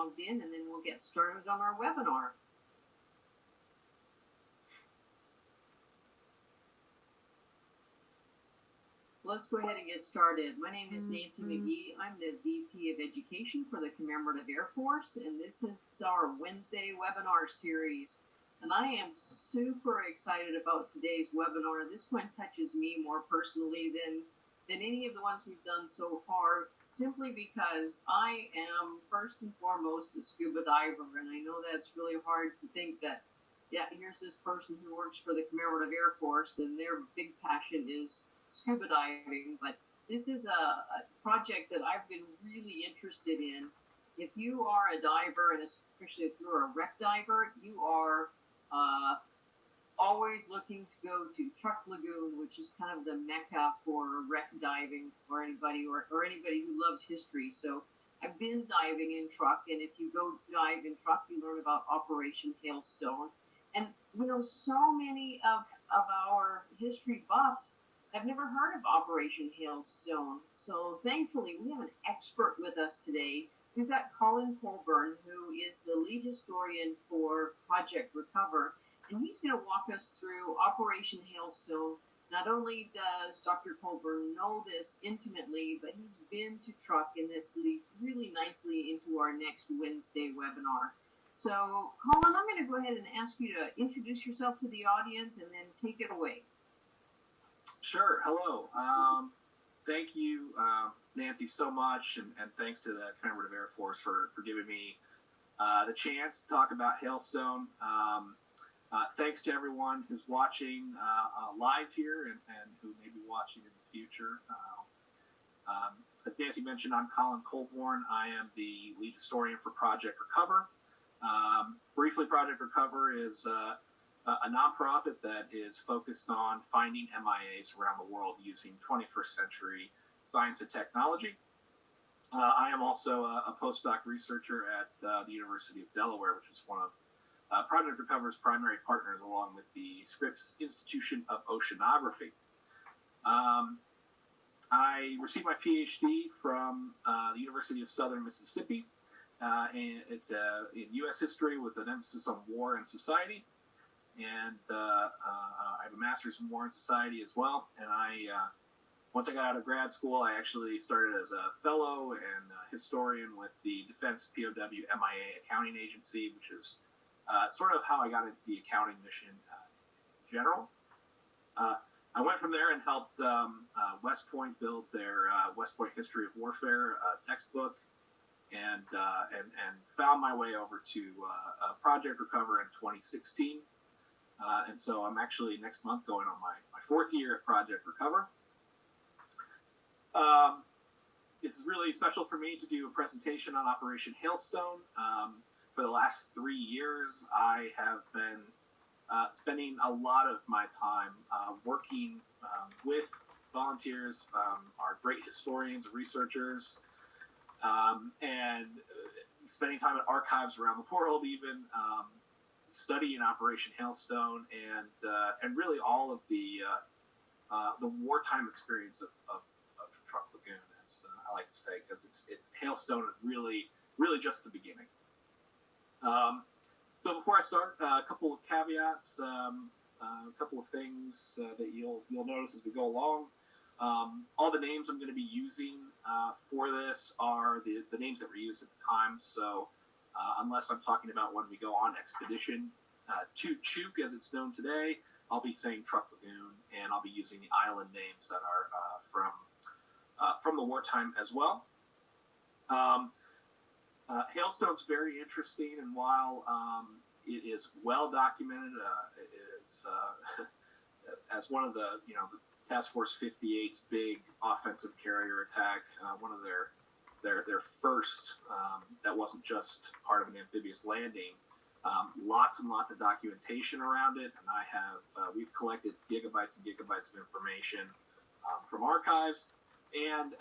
logged in, and then we'll get started on our webinar. Let's go ahead and get started. My name is Nancy McGee. I'm the VP of Education for the Commemorative Air Force, and this is our Wednesday webinar series. And I am super excited about today's webinar. This one touches me more personally than any of the ones we've done so far, simply because I am first and foremost a scuba diver, and I know that's really hard to think that, yeah, here's this person who works for the Commemorative Air Force, and their big passion is scuba diving, but this is a project that I've been really interested in. If you are a diver, and especially if you're a wreck diver, you are always looking to go to Truk Lagoon, which is kind of the mecca for wreck diving for anybody or anybody who loves history. So I've been diving in Truk, and if you go dive in Truk, you learn about Operation Hailstone. And you know, so many of our history buffs I've never heard of Operation Hailstone. So thankfully, we have an expert with us today. We've got Colin Colburn, who is the lead historian for Project Recover, and he's going to walk us through Operation Hailstone. Not only does Dr. Colburn know this intimately, but he's been to Truk, and this leads really nicely into our next Wednesday webinar. So, Colin, I'm going to go ahead and ask you to introduce yourself to the audience and then take it away. Sure. Hello. Thank you, Nancy, so much, and thanks to the Commemorative Air Force for giving me the chance to talk about Hailstone. Thanks to everyone who's watching live here and who may be watching in the future. As Nancy mentioned, I'm Colin Colborn. I am the lead historian for Project Recover. Briefly, Project Recover is a nonprofit that is focused on finding MIAs around the world using 21st century science and technology. I am also a postdoc researcher at the University of Delaware, which is one of Project Recover's primary partners, along with the Scripps Institution of Oceanography. I received my PhD from the University of Southern Mississippi, and it's in U.S. history with an emphasis on war and society. And I have a master's in war and society as well. And once I got out of grad school, I actually started as a fellow and a historian with the Defense POW MIA Accounting Agency, which is sort of how I got into the accounting mission in general. I went from there and helped West Point build their West Point History of Warfare textbook, and found my way over to Project Recover in 2016. And so I'm actually next month going on my fourth year at Project Recover. This is really special for me to do a presentation on Operation Hailstone. For the last 3 years, I have been spending a lot of my time working with volunteers, our great historians, researchers, and spending time at archives around the world even, studying Operation Hailstone and really all of the wartime experience of Truk Lagoon, as I like to say, because it's Hailstone is really just the beginning. So before I start, a couple of caveats, a couple of things that you'll notice as we go along. All the names I'm going to be using for this are the names that were used at the time. So unless I'm talking about when we go on expedition to Truk, as it's known today, I'll be saying Truk Lagoon, and I'll be using the island names that are from the wartime as well. Hailstone's very interesting, and while it is well documented, it is as one of the Task Force 58's big offensive carrier attack, one of their first that wasn't just part of an amphibious landing. Lots and lots of documentation around it, and we've collected gigabytes and gigabytes of information from archives. And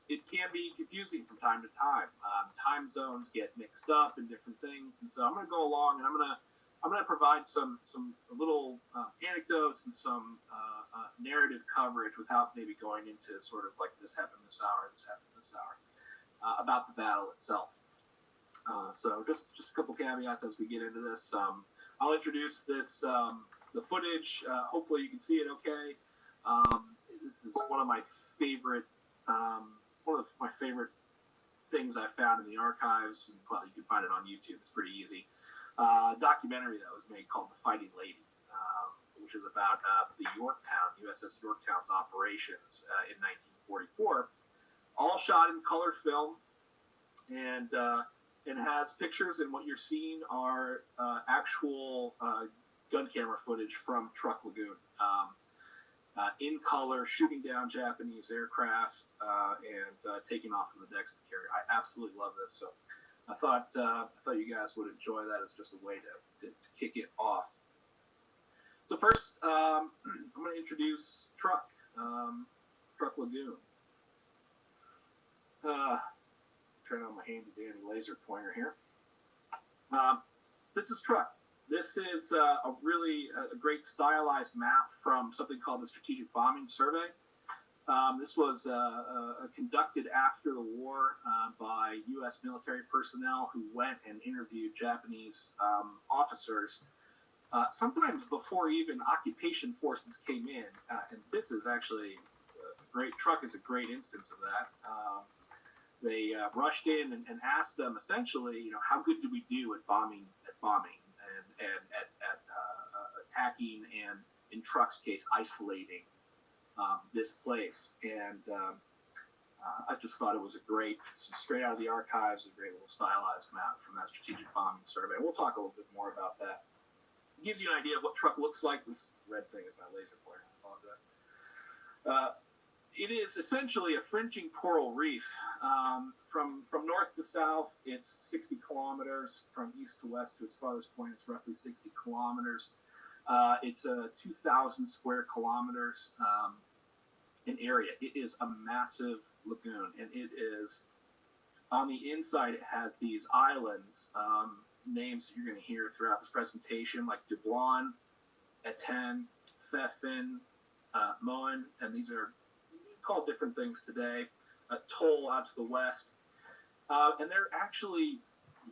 it can be confusing from time to time. Time zones get mixed up in different things, and so I'm going to go along and I'm going to provide some little anecdotes and some narrative coverage without maybe going into sort of like this happened this hour, this happened this hour, about the battle itself. So just a couple caveats as we get into this. I'll introduce this the footage. Hopefully you can see it okay. This is one of my favorite things I found in the archives. Well, you can find it on YouTube. It's pretty easy. Documentary that was made called The Fighting Lady, which is about the USS Yorktown's operations in 1944. All shot in color film, and has pictures, and what you're seeing are actual gun camera footage from Truk Lagoon. In color, shooting down Japanese aircraft and taking off from the decks of the carrier. I absolutely love this. So I thought you guys would enjoy that as just a way to kick it off. So first, I'm going to introduce Truk Lagoon. Turn on my handy dandy laser pointer here. This is Truk. This is a great stylized map from something called the Strategic Bombing Survey. This was conducted after the war by U.S. military personnel who went and interviewed Japanese officers, sometimes before even occupation forces came in. And this is actually great. Truk is a great instance of that. They rushed in and asked them essentially, how good do we do at bombing and at attacking, and in Truk's case, isolating this place. And I just thought it was straight out of the archives, a great little stylized map from that Strategic Bombing Survey. We'll talk a little bit more about that. It gives you an idea of what Truk looks like. This red thing is my laser pointer. I apologize. It is essentially a fringing coral reef. From north to south, it's 60 kilometers. From east to west to its farthest point, it's roughly 60 kilometers. It's 2,000 square kilometers in area. It is a massive lagoon, and it is, on the inside, it has these islands, names that you're going to hear throughout this presentation, like Dublon, Eten, Pfeffin, Moen, and these are called different things today. Toll out to the west. And they're actually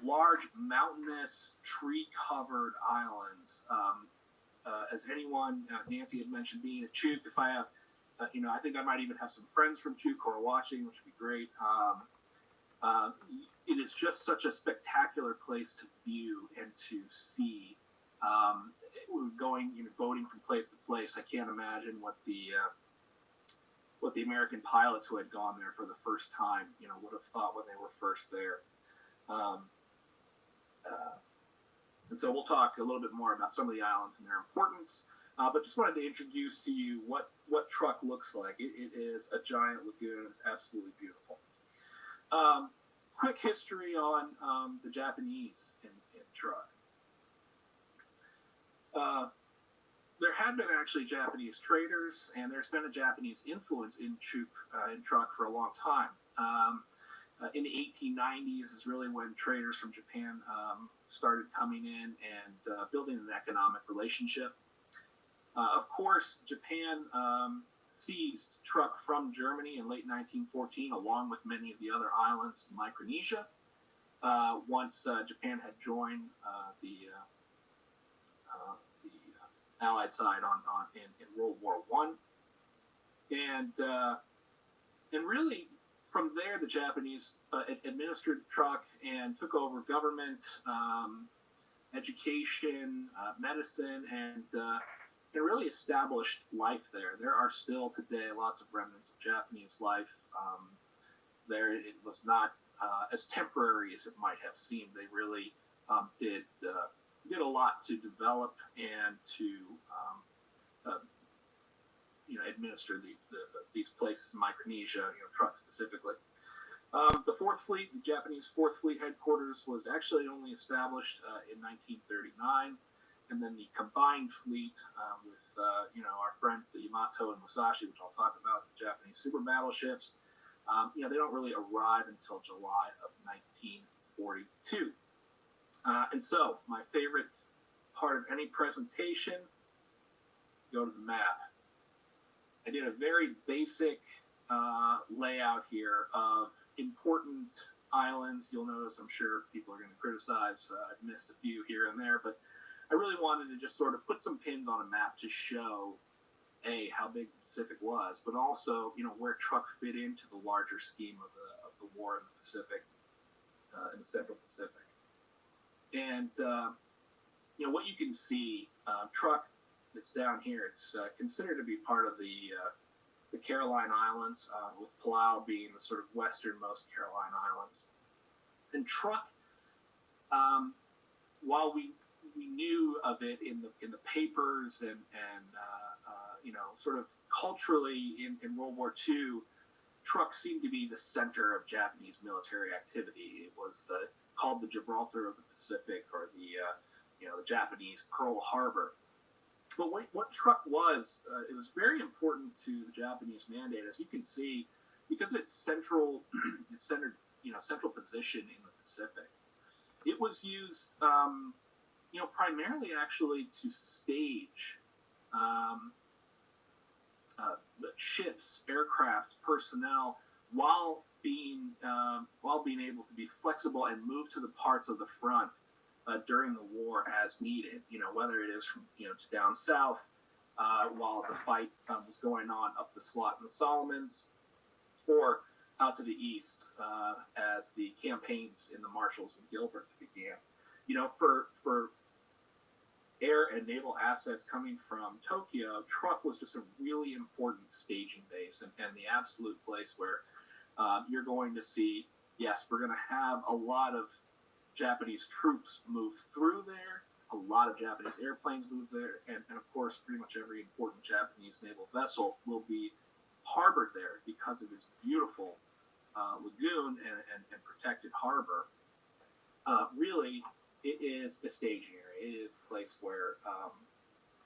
large, mountainous, tree-covered islands. As anyone, Nancy had mentioned being at Truk, if I have, I think I might even have some friends from Truk who are watching, which would be great. It is just such a spectacular place to view and to see. We're going, boating from place to place. I can't imagine what the American pilots who had gone there for the first time, would have thought when they were first there. And so we'll talk a little bit more about some of the islands and their importance. But just wanted to introduce to you what Truk looks like. It is a giant lagoon. It's absolutely beautiful. Quick history on the Japanese in Truk. There had been actually Japanese traders, and there's been a Japanese influence in Truk for a long time. In the 1890s is really when traders from Japan started coming in and building an economic relationship. Of course, Japan seized Truk from Germany in late 1914, along with many of the other islands in Micronesia. Once Japan had joined the Allied side in World War I, and really from there the Japanese administered Truk and took over government, education, medicine, and really established life there. There are still today lots of remnants of Japanese life there. It was not as temporary as it might have seemed. They really did a lot to develop and to administer these places in Micronesia, Truk specifically. The Fourth Fleet, the Japanese Fourth Fleet headquarters, was actually only established in 1939, and then the combined fleet with our friends the Yamato and Musashi, which I'll talk about, the Japanese super battleships. They don't really arrive until July of 1942. And so, my favorite part of any presentation, go to the map. I did a very basic layout here of important islands. You'll notice, I'm sure people are going to criticize. I've missed a few here and there, but I really wanted to just sort of put some pins on a map to show how big the Pacific was, but also where Truk fit into the larger scheme of the war in the Pacific, in the Central Pacific. And what you can see, Truk is down here. It's considered to be part of the Caroline Islands, with Palau being the sort of westernmost Caroline Islands. And Truk, while we knew of it in the papers and sort of culturally in World War II, Truk seemed to be the center of Japanese military activity. It was called the Gibraltar of the Pacific, or the Japanese Pearl Harbor. But what Truk was, it was very important to the Japanese mandate, as you can see, because it's central position in the Pacific. It was used, primarily actually to stage ships, aircraft, personnel, while being able to be flexible and move to the parts of the front during the war as needed. Whether it is from to down south while the fight was going on up the Slot and the Solomons, or out to the east as the campaigns in the Marshalls and Gilberts began. For air and naval assets coming from Tokyo, Truk was just a really important staging base and the absolute place where you're going to see, yes, we're going to have a lot of Japanese troops move through there, a lot of Japanese airplanes move there, and of course, pretty much every important Japanese naval vessel will be harbored there because of its beautiful lagoon and protected harbor. Really, it is a staging area. It is a place where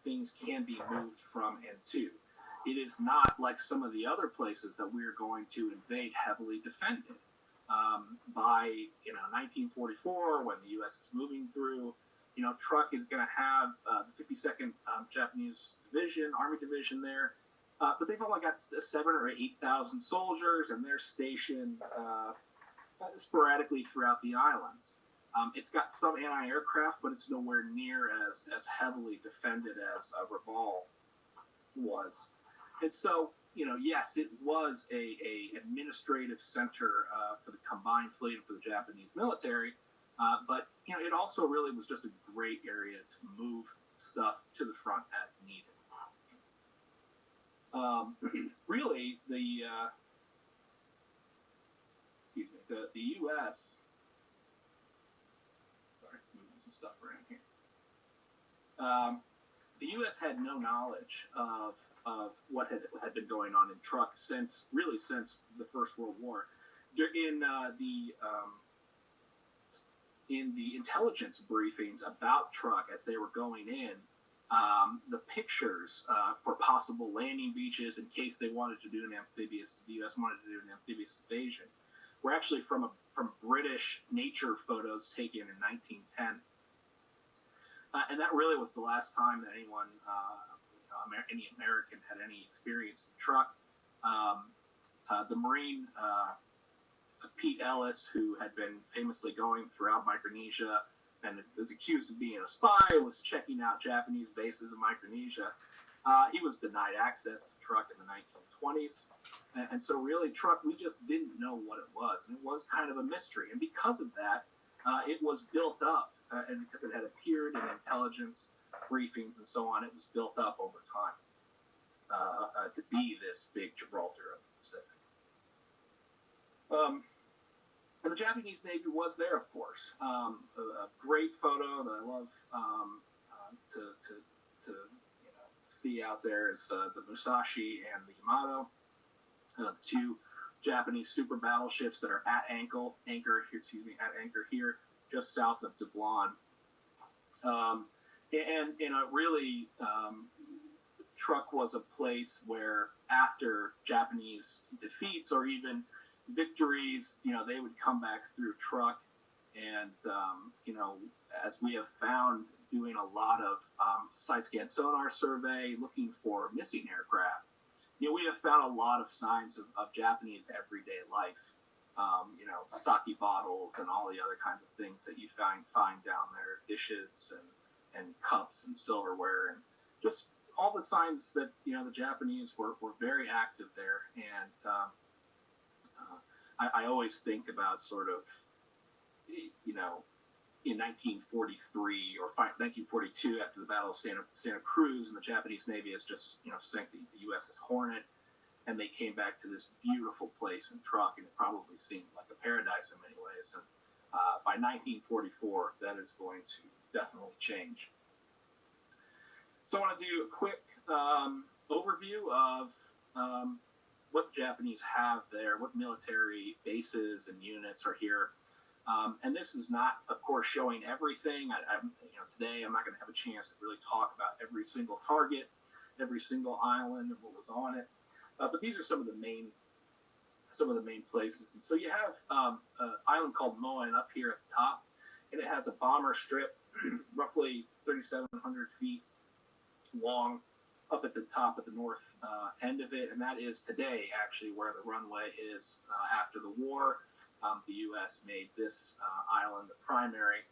things can be moved from and to. It is not like some of the other places that we're going to invade heavily defended. By 1944, when the U.S. is moving through, Truk is going to have the 52nd Japanese Division, Army Division there, but they've only got 7,000 or 8,000 soldiers, and they're stationed sporadically throughout the islands. It's got some anti-aircraft, but it's nowhere near as heavily defended as Rabaul was. And so, yes, it was a administrative center for the combined fleet and for the Japanese military, but it also really was just a great area to move stuff to the front as needed. Really, the U.S. Sorry, it's moving some stuff around here. The U.S. had no knowledge of what had been going on in Truk since the First World War. In the intelligence briefings about Truk as they were going in, the pictures for possible landing beaches in case they wanted to do the U.S. wanted to do an amphibious invasion, were actually from British nature photos taken in 1910. And that really was the last time that anyone, any American, had any experience in Truk. The Marine, Pete Ellis, who had been famously going throughout Micronesia and was accused of being a spy, was checking out Japanese bases in Micronesia. He was denied access to Truk in the 1920s. And so really, Truk, we just didn't know what it was. And it was kind of a mystery. And because of that, it was built up. And because it had appeared in intelligence briefings and so on, it was built up over time to be this big Gibraltar of the Pacific. And the Japanese Navy was there, of course. A great photo that I love to see out there is the Musashi and the Yamato, the two Japanese super battleships that are at anchor here, just south of Dublin. Really, Truk was a place where after Japanese defeats or even victories, they would come back through Truk, and as we have found doing a lot of side scan sonar survey looking for missing aircraft, we have found a lot of signs of Japanese everyday life sake bottles and all the other kinds of things that you find down there, dishes and cups and silverware, and just all the signs that the Japanese were very active there. And I always think about sort of in 1943 or 1942 after the Battle of Santa Cruz, and the Japanese Navy has just sank the USS Hornet, and they came back to this beautiful place in Truk, and it probably seemed like a paradise in many ways. And by 1944, that is going to definitely change. So I want to do a quick overview of what the Japanese have there, what military bases and units are here. And this is not, of course, showing everything. Today I'm not going to have a chance to really talk about every single target, every single island, and what was on it. But these are some of the main places. And so you have an island called Moen up here at the top, and it has a bomber strip, roughly 3,700 feet long, up at the top at the north end of it, and that is today actually where the runway is. After the war, the U.S. made this island the primary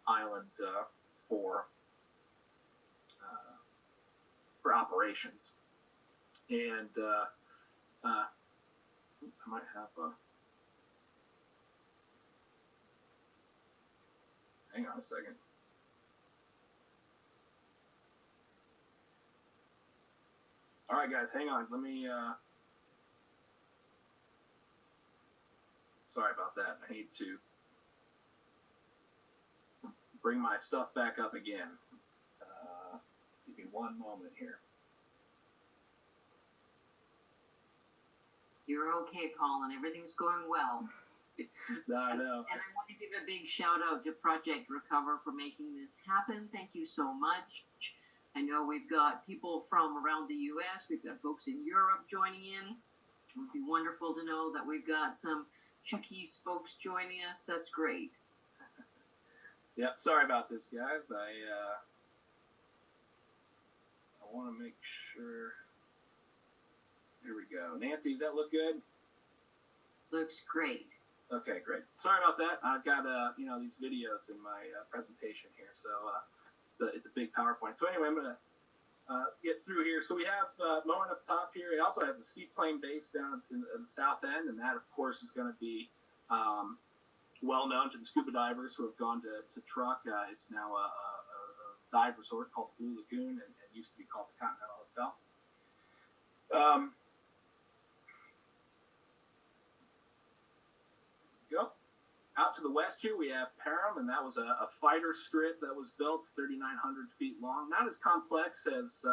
island for operations. And I might have hang on a second. All right, guys, hang on. Let me. Sorry about that. I need to bring my stuff back up again. Give me one moment here. You're okay, Colin. Everything's going well. No, I know. And I want to give a big shout out to Project Recover for making this happen. Thank you so much. I know we've got people from around the U.S. We've got folks in Europe joining in. It would be wonderful to know that we've got some Chucky's folks joining us. That's great. Yep. Sorry about this, guys. I want to make sure. Here we go. Nancy, does that look good? Looks great. Okay, great. Sorry about that. I've got these videos in my presentation here, so it's a big PowerPoint. So anyway, I'm gonna get through here. So we have Moen up top here. It also has a seaplane base down in the south end, and that, of course, is going to be well known to the scuba divers who have gone to Truk. It's now a dive resort called Blue Lagoon, and it used to be called the Continental Hotel. Go. Out to the west here, we have Param, and that was a fighter strip that was built 3,900 feet long. Not as complex as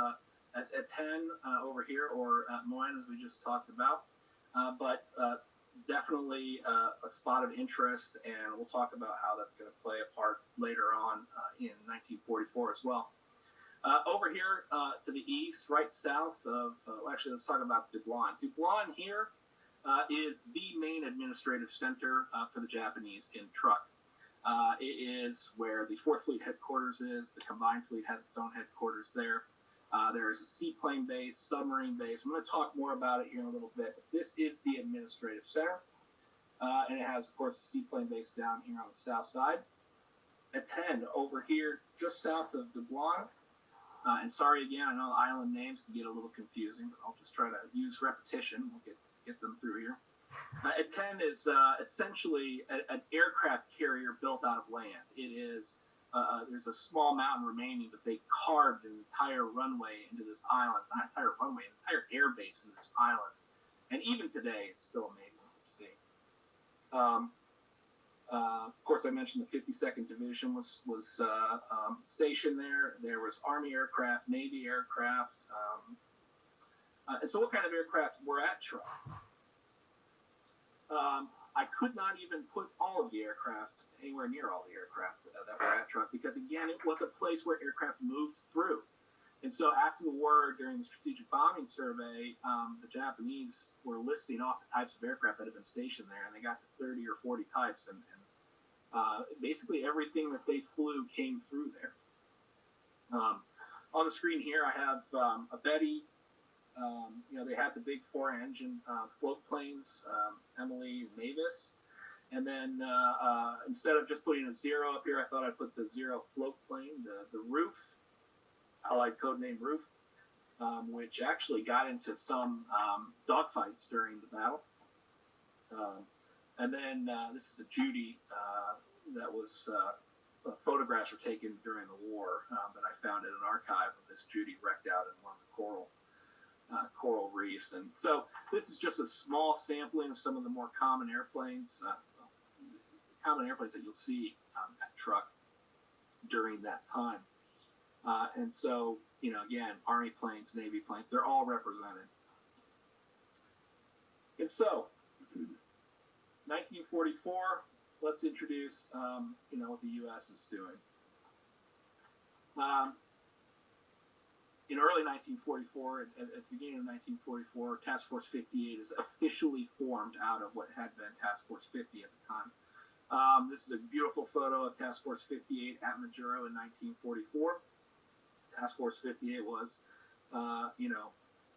Eten over here, or Moen, as we just talked about, but definitely a spot of interest, and we'll talk about how that's going to play a part later on in 1944 as well. Over here to the east, right south of, actually, let's talk about Dublin. Dublin here is the main administrative center for the Japanese in Truk. It is where the 4th Fleet headquarters is. The Combined Fleet has its own headquarters there. There is a seaplane base, submarine base. I'm going to talk more about it here in a little bit. But this is the administrative center. And it has, of course, a seaplane base down here on the south side. Eten over here, just south of Dublin. And sorry again, I know the island names can get a little confusing, but I'll just try to use repetition. We'll get them through here. Eten is essentially an aircraft carrier built out of land. It is there's a small mountain remaining, but they carved an entire runway into this island. Not entire runway, an entire air base into this island. And even today, it's still amazing to see. Of course, I mentioned the 52nd Division was stationed there. There was Army aircraft, Navy aircraft. And so what kind of aircraft were at Truk? I could not even put all of the aircraft, anywhere near all the aircraft that were at Truk, because, again, it was a place where aircraft moved through. And so after the war, during the strategic bombing survey, the Japanese were listing off the types of aircraft that had been stationed there, and they got to 30 or 40 types, and basically everything that they flew came through there. On the screen here, I have a Betty They had the big four-engine float planes, Emily and Mavis. And then instead of just putting a zero up here, I thought I'd put the zero float plane, the Roof, Allied codename Roof, which actually got into some dogfights during the battle. And then this is a Judy that was photographs were taken during the war that I found in an archive of this Judy wrecked out in one of the coral reefs. And so this is just a small sampling of some of the more common airplanes that you'll see at Truk during that time. And so, again, Army planes, Navy planes, they're all represented. And so, 1944, let's introduce, what the U.S. is doing. In early 1944, at the beginning of 1944, Task Force 58 is officially formed out of what had been Task Force 50 at the time. This is a beautiful photo of Task Force 58 at Majuro in 1944. Task Force 58 was,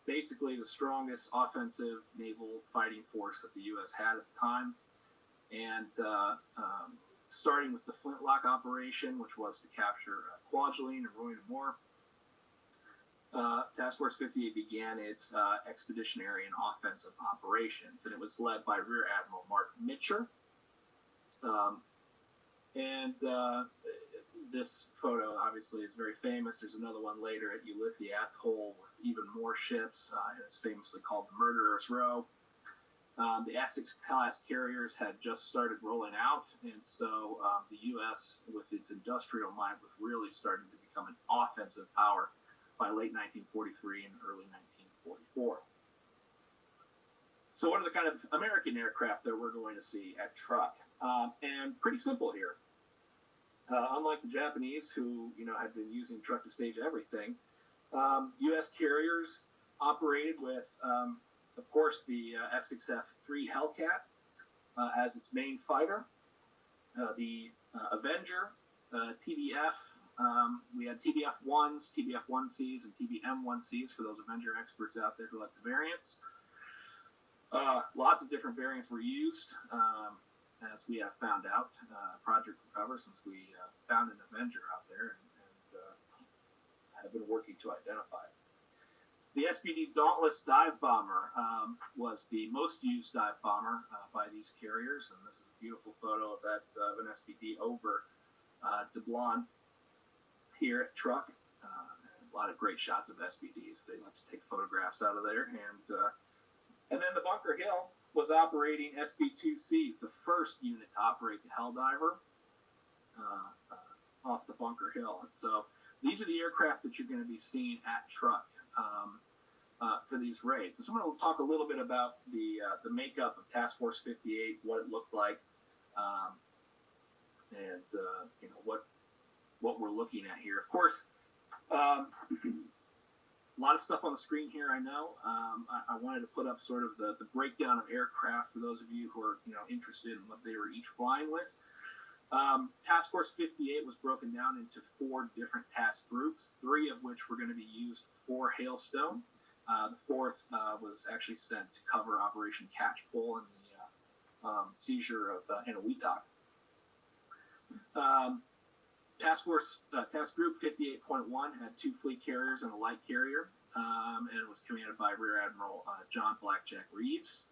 basically the strongest offensive naval fighting force that the U.S. had at the time. And starting with the Flintlock operation, which was to capture Kwajalein and Roy Moore, Task Force 58 began its expeditionary and offensive operations, and it was led by Rear Admiral Mark Mitcher. This photo obviously is very famous. There's another one later at Ulithi Atoll with even more ships, and it's famously called the Murderer's Row. The Essex-class carriers had just started rolling out, and so the U.S., with its industrial might, was really starting to become an offensive power by late 1943 and early 1944. So what are the kind of American aircraft that we're going to see at Truk? And pretty simple here. Unlike the Japanese, who had been using Truk to stage everything, U.S. carriers operated with, of course, the F6F3 Hellcat as its main fighter, the Avenger, TBF. We had TBF-1s, TBF-1Cs, and TBM-1Cs for those Avenger experts out there who like the variants. Lots of different variants were used. As we have found out, Project Recover, since we found an Avenger out there and have been working to identify it. The SPD Dauntless dive bomber was the most used dive bomber by these carriers, and this is a beautiful photo of that of an SPD over Dublin here at Truk. A lot of great shots of SPDs. They like to take photographs out of there, and then the Bunker Hill was operating SB-2Cs, the first unit to operate the Helldiver off the Bunker Hill. And so these are the aircraft that you're going to be seeing at Truk for these raids. And so I'm going to talk a little bit about the makeup of Task Force 58, what it looked like, and what we're looking at here. Of course, a lot of stuff on the screen here, I know. I wanted to put up sort of the breakdown of aircraft for those of you who are interested in what they were each flying with. Task Force 58 was broken down into 4 different task groups, 3 of which were going to be used for Hailstone. The 4th was actually sent to cover Operation Catchpole and the seizure of Eniwetok. Task Group 58.1 had 2 fleet carriers and a light carrier, and it was commanded by Rear Admiral John Blackjack Reeves.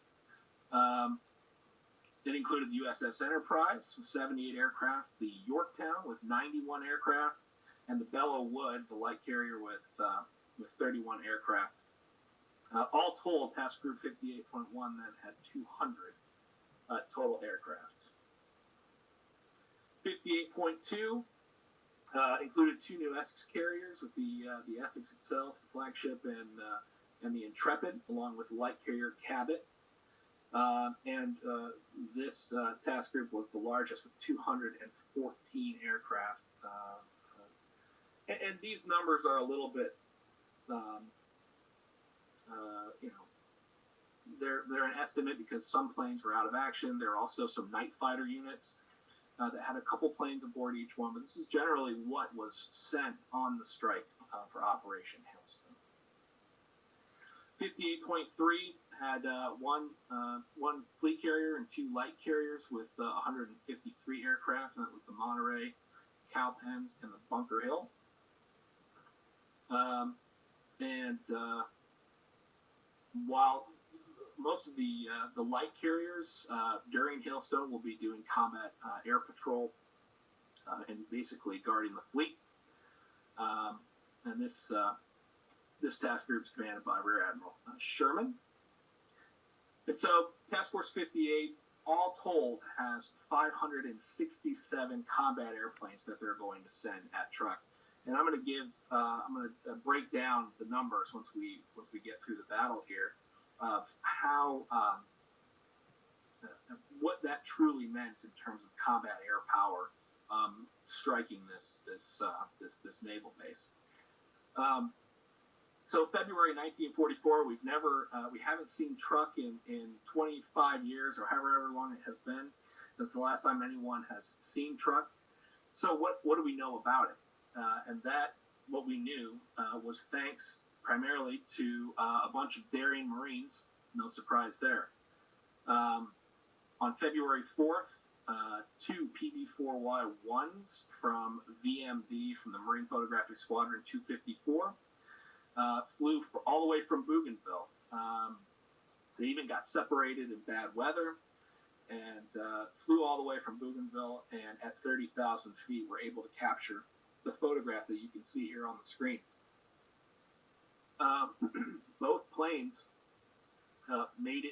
It included the USS Enterprise with 78 aircraft, the Yorktown with 91 aircraft, and the Belleau Wood, the light carrier, with 31 aircraft. All told, Task Group 58.1 then had 200 total aircraft. 58.2 included 2 new Essex carriers with the Essex itself, the flagship, and the Intrepid, along with light carrier Cabot. This task group was the largest with 214 aircraft. And these numbers are a little bit, they're an estimate because some planes were out of action. There are also some night fighter units that had a couple planes aboard each one, but this is generally what was sent on the strike for Operation Hailstone. 58.3 had one fleet carrier and two light carriers with 153 aircraft, and that was the Monterey, Cowpens, and the Bunker Hill. And while most of the light carriers during Hailstone will be doing combat air patrol and basically guarding the fleet, and this task group is commanded by Rear Admiral Sherman. And so Task Force 58, all told, has 567 combat airplanes that they're going to send at Truk. And I'm going to break down the numbers once we get through the battle here of how what that truly meant in terms of combat air power striking this naval base. So February 1944, we haven't seen Truk in 25 years or however long it has been since the last time anyone has seen Truk. So what do we know about it? And that what we knew was thanks primarily to a bunch of daring Marines. No surprise there. On February 4th, two PB-4Y-1s from VMD, from the Marine Photographic Squadron 254, flew all the way from Bougainville. They even got separated in bad weather and flew all the way from Bougainville, and at 30,000 feet were able to capture the photograph that you can see here on the screen. Both planes made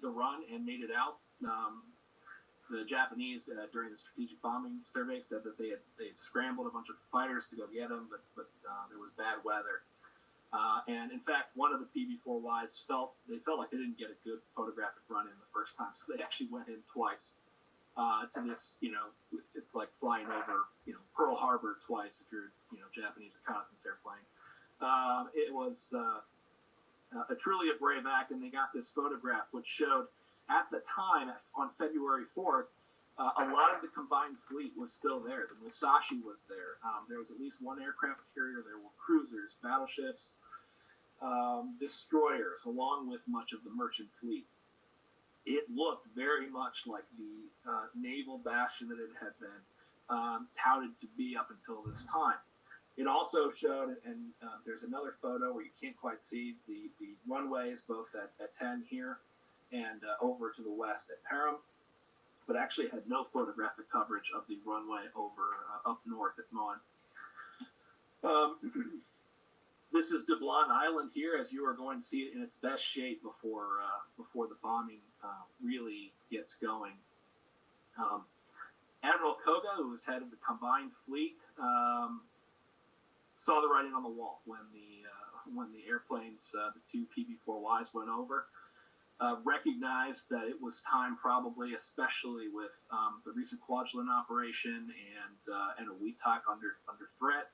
the run and made it out. The Japanese, during the strategic bombing survey, said that they had scrambled a bunch of fighters to go get them, but there was bad weather. And in fact, one of the PB-4Ys felt like they didn't get a good photographic run in the first time, so they actually went in twice to this. It's like flying over Pearl Harbor twice if you're Japanese reconnaissance airplane. It was truly a brave act, and they got this photograph which showed at the time on February 4th. A lot of the combined fleet was still there. The Musashi was there. There was at least one aircraft carrier. There were cruisers, battleships, destroyers, along with much of the merchant fleet. It looked very much like the naval bastion that it had been touted to be up until this time. It also showed, and there's another photo where you can't quite see the runways, both at 10 here and over to the west at Param, but actually had no photographic coverage of the runway over up north at Mon. This is Dublin Island here, as you are going to see it in its best shape before the bombing really gets going. Admiral Koga, who was head of the combined fleet, saw the writing on the wall when the airplanes, the two PB-4Ys, went over. Recognized that it was time, probably, especially with the recent Kwajalein operation and a WETOC under threat,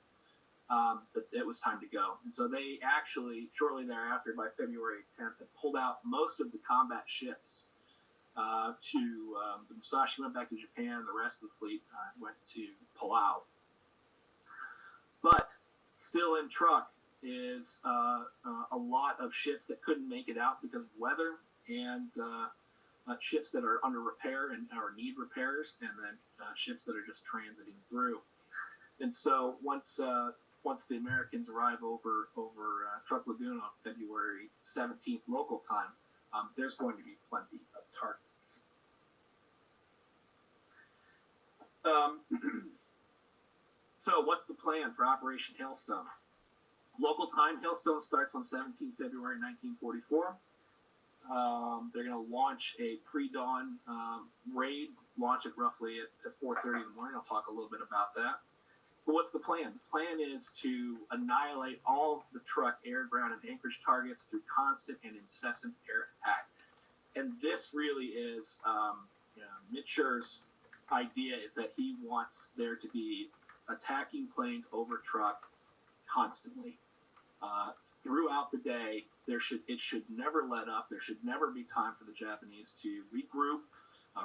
that it was time to go. And so they actually, shortly thereafter, by February 10th, had pulled out most of the combat ships the Musashi went back to Japan, the rest of the fleet went to Palau. But still in Truk is a lot of ships that couldn't make it out because of weather, and ships that are under repair and or need repairs, and then ships that are just transiting through. And so once the Americans arrive over Truk Lagoon on February 17th local time, there's going to be plenty of targets. So what's the plan for Operation Hailstone? Local time, Hailstone starts on 17 February 1944. They're going to launch a pre-dawn raid, launch it roughly at 4:30 in the morning. I'll talk a little bit about that. But what's the plan? The plan is to annihilate all the Truk air, ground, and anchorage targets through constant and incessant air attack. And this really is Mitscher's idea, is that he wants there to be attacking planes over Truk constantly. Throughout the day, it should never let up. There should never be time for the Japanese to regroup,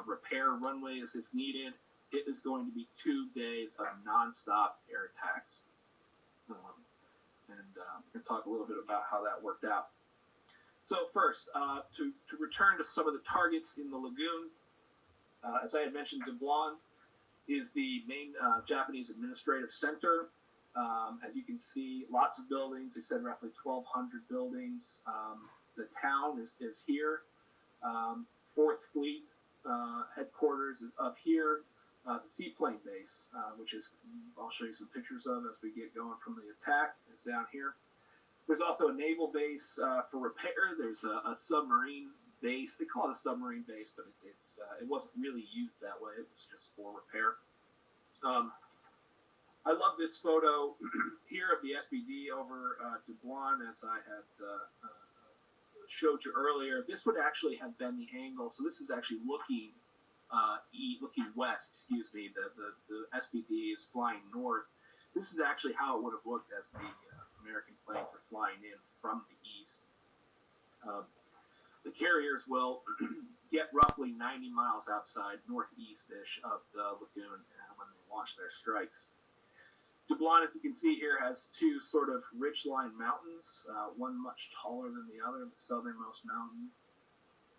repair runways if needed. It is going to be 2 days of nonstop air attacks. And we're going to talk a little bit about how that worked out. So first, to return to some of the targets in the lagoon, as I had mentioned, Dublin is the main Japanese administrative center. As you can see, lots of buildings. They said roughly 1,200 buildings. The town is here. Fourth Fleet headquarters is up here. The seaplane base, which is, I'll show you some pictures of as we get going from the attack, is down here. There's also a naval base for repair. There's a submarine base. They call it a submarine base, but it wasn't really used that way. It was just for repair. I love this photo here of the SBD over Dublin, as I had showed you earlier. This would actually have been the angle. So this is actually looking west. Excuse me. The SBD is flying north. This is actually how it would have looked as the American planes were flying in from the east. The carriers will get roughly 90 miles outside northeast-ish of the lagoon when they launch their strikes. Dublin, as you can see here, has two sort of ridgeline mountains, one much taller than the other, the southernmost mountain,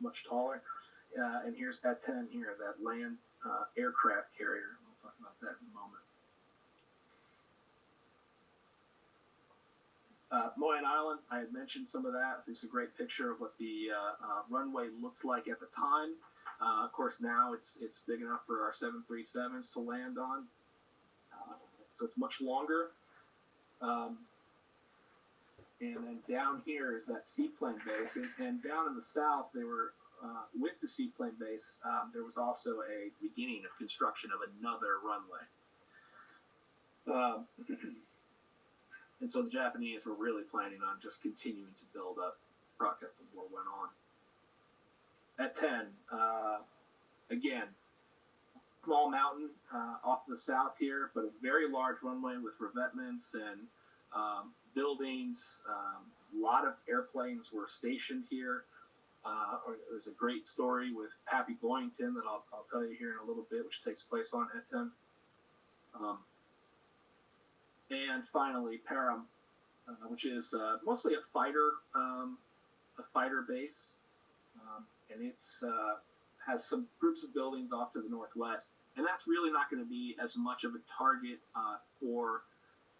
much taller. And here's Etienne here, that land aircraft carrier. We'll talk about that in a moment. Moyen Island, I had mentioned some of that. There's a great picture of what the runway looked like at the time. Of course, now it's big enough for our 737s to land on. So it's much longer. And then down here is that seaplane base. And down in the south, they were, with the seaplane base, there was also a beginning of construction of another runway. And so the Japanese were really planning on just continuing to build up Truk as the war went on. At 10, again, small mountain off to the south here, but a very large runway with revetments and buildings. A lot of airplanes were stationed here. There's a great story with Pappy Boyington that I'll tell you here in a little bit, which takes place on Etienne. And finally, Param, which is mostly a fighter base, and it's has some groups of buildings off to the northwest, and that's really not going to be as much of a target for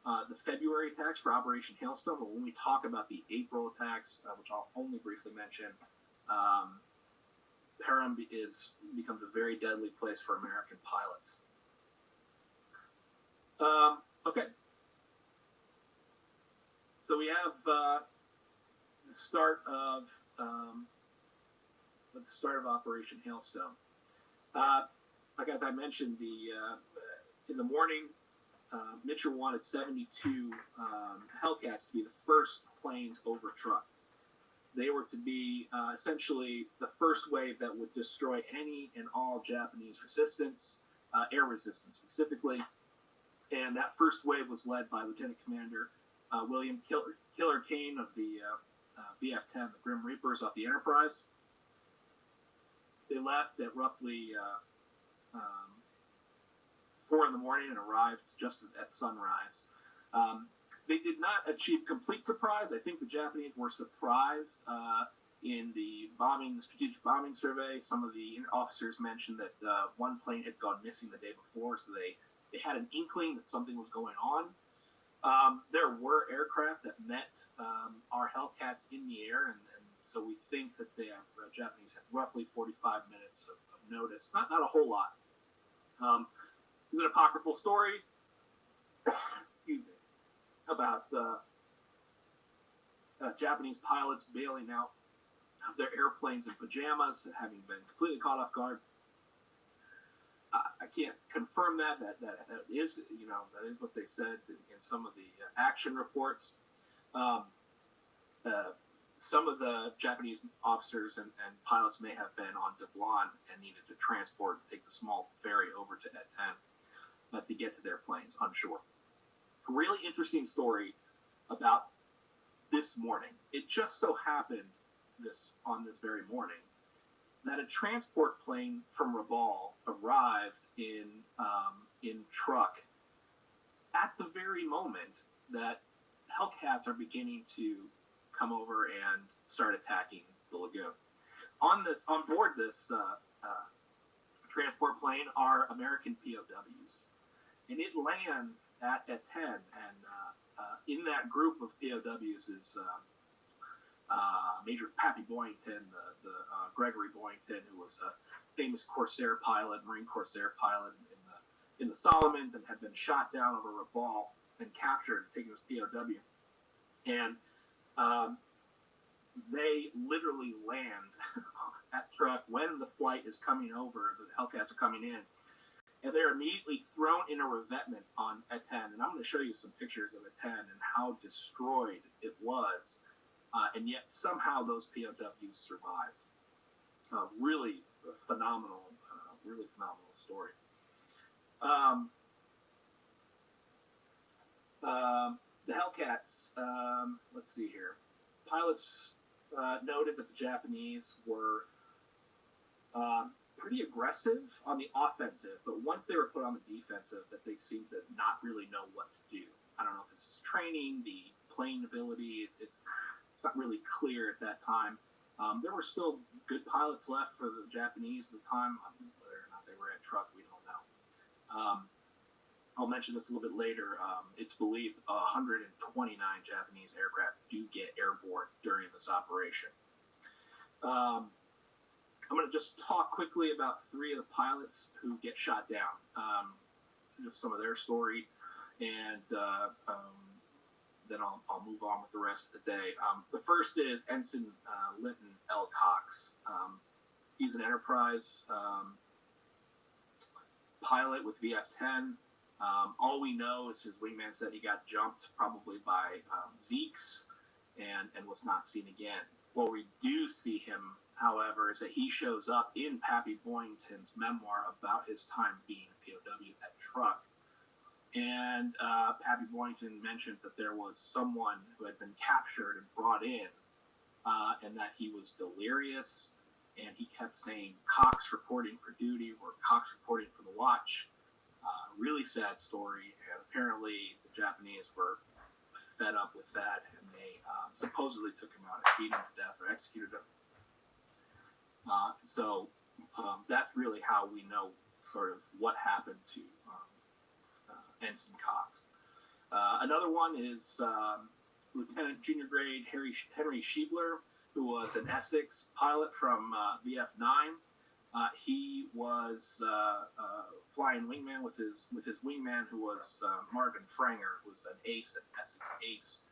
the February attacks for Operation Hailstone. But when we talk about the April attacks, which I'll only briefly mention, Param becomes a very deadly place for American pilots. Okay. So we have the start of Operation Hailstone. Like as I mentioned, in the morning, Mitchell wanted 72 Hellcats to be the first planes over Truk. They were to be essentially the first wave that would destroy any and all Japanese resistance, air resistance specifically. And that first wave was led by Lieutenant Commander William Killer Kane of the VF-10, the Grim Reapers off the Enterprise. They left at roughly 4 in the morning and arrived just at sunrise. They did not achieve complete surprise. I think the Japanese were surprised in the strategic bombing survey. Some of the officers mentioned that one plane had gone missing the day before, so they had an inkling that something was going on. There were aircraft that met our Hellcats in the air, and so we think that the Japanese had roughly 45 minutes of notice. Not a whole lot. There's an apocryphal story excuse me, about Japanese pilots bailing out of their airplanes in pajamas, having been completely caught off guard. I can't confirm that is what they said in some of the action reports. Some of the Japanese officers and pilots may have been on Dublin and needed to transport, take the small ferry over to Etienne to get to their planes, I'm sure. A really interesting story about this morning. It just so happened on this very morning that a transport plane from Rabaul arrived in Truk at the very moment that Hellcats are beginning to come over and start attacking the lagoon. On board this transport plane are American POWs, and it lands at 10. And in that group of POWs is Major Pappy Boyington, the Gregory Boyington, who was a famous Corsair pilot, Marine Corsair pilot in the Solomons, and had been shot down over Rabaul and captured, taken as POW. And they literally land at Truk when the flight is coming over, the Hellcats are coming in, and they're immediately thrown in a revetment on A-10. And I'm going to show you some pictures of A-10 and how destroyed it was, and yet somehow those POWs survived. Really phenomenal story. The Hellcats, let's see here. Pilots noted that the Japanese were pretty aggressive on the offensive, but once they were put on the defensive, that they seemed to not really know what to do. I don't know if this is training, the plane ability. It's not really clear at that time. There were still good pilots left for the Japanese at the time. Whether or not they were at Truk, we don't know. I'll mention this a little bit later. It's believed 129 Japanese aircraft do get airborne during this operation. I'm going to just talk quickly about 3 of the pilots who get shot down. Just some of their story, and then I'll move on with the rest of the day. The first is Ensign Linton L. Cox. He's an Enterprise pilot with VF-10. All we know is his wingman said he got jumped probably by Zeeks and was not seen again. What we do see him, however, is that he shows up in Pappy Boyington's memoir about his time being a POW at Truk. And Pappy Boyington mentions that there was someone who had been captured and brought in, and that he was delirious, and he kept saying Cox reporting for duty or Cox reporting for the watch. Really sad story, and apparently the Japanese were fed up with that, and they supposedly took him out and beat him to death or executed him. So that's really how we know sort of what happened to Ensign Cox. Another one is Lieutenant Junior Grade Henry Schiebler, who was an Essex pilot from VF-9. He was flying wingman with his wingman, who was Marvin Franger, who was an ace, an Essex ace.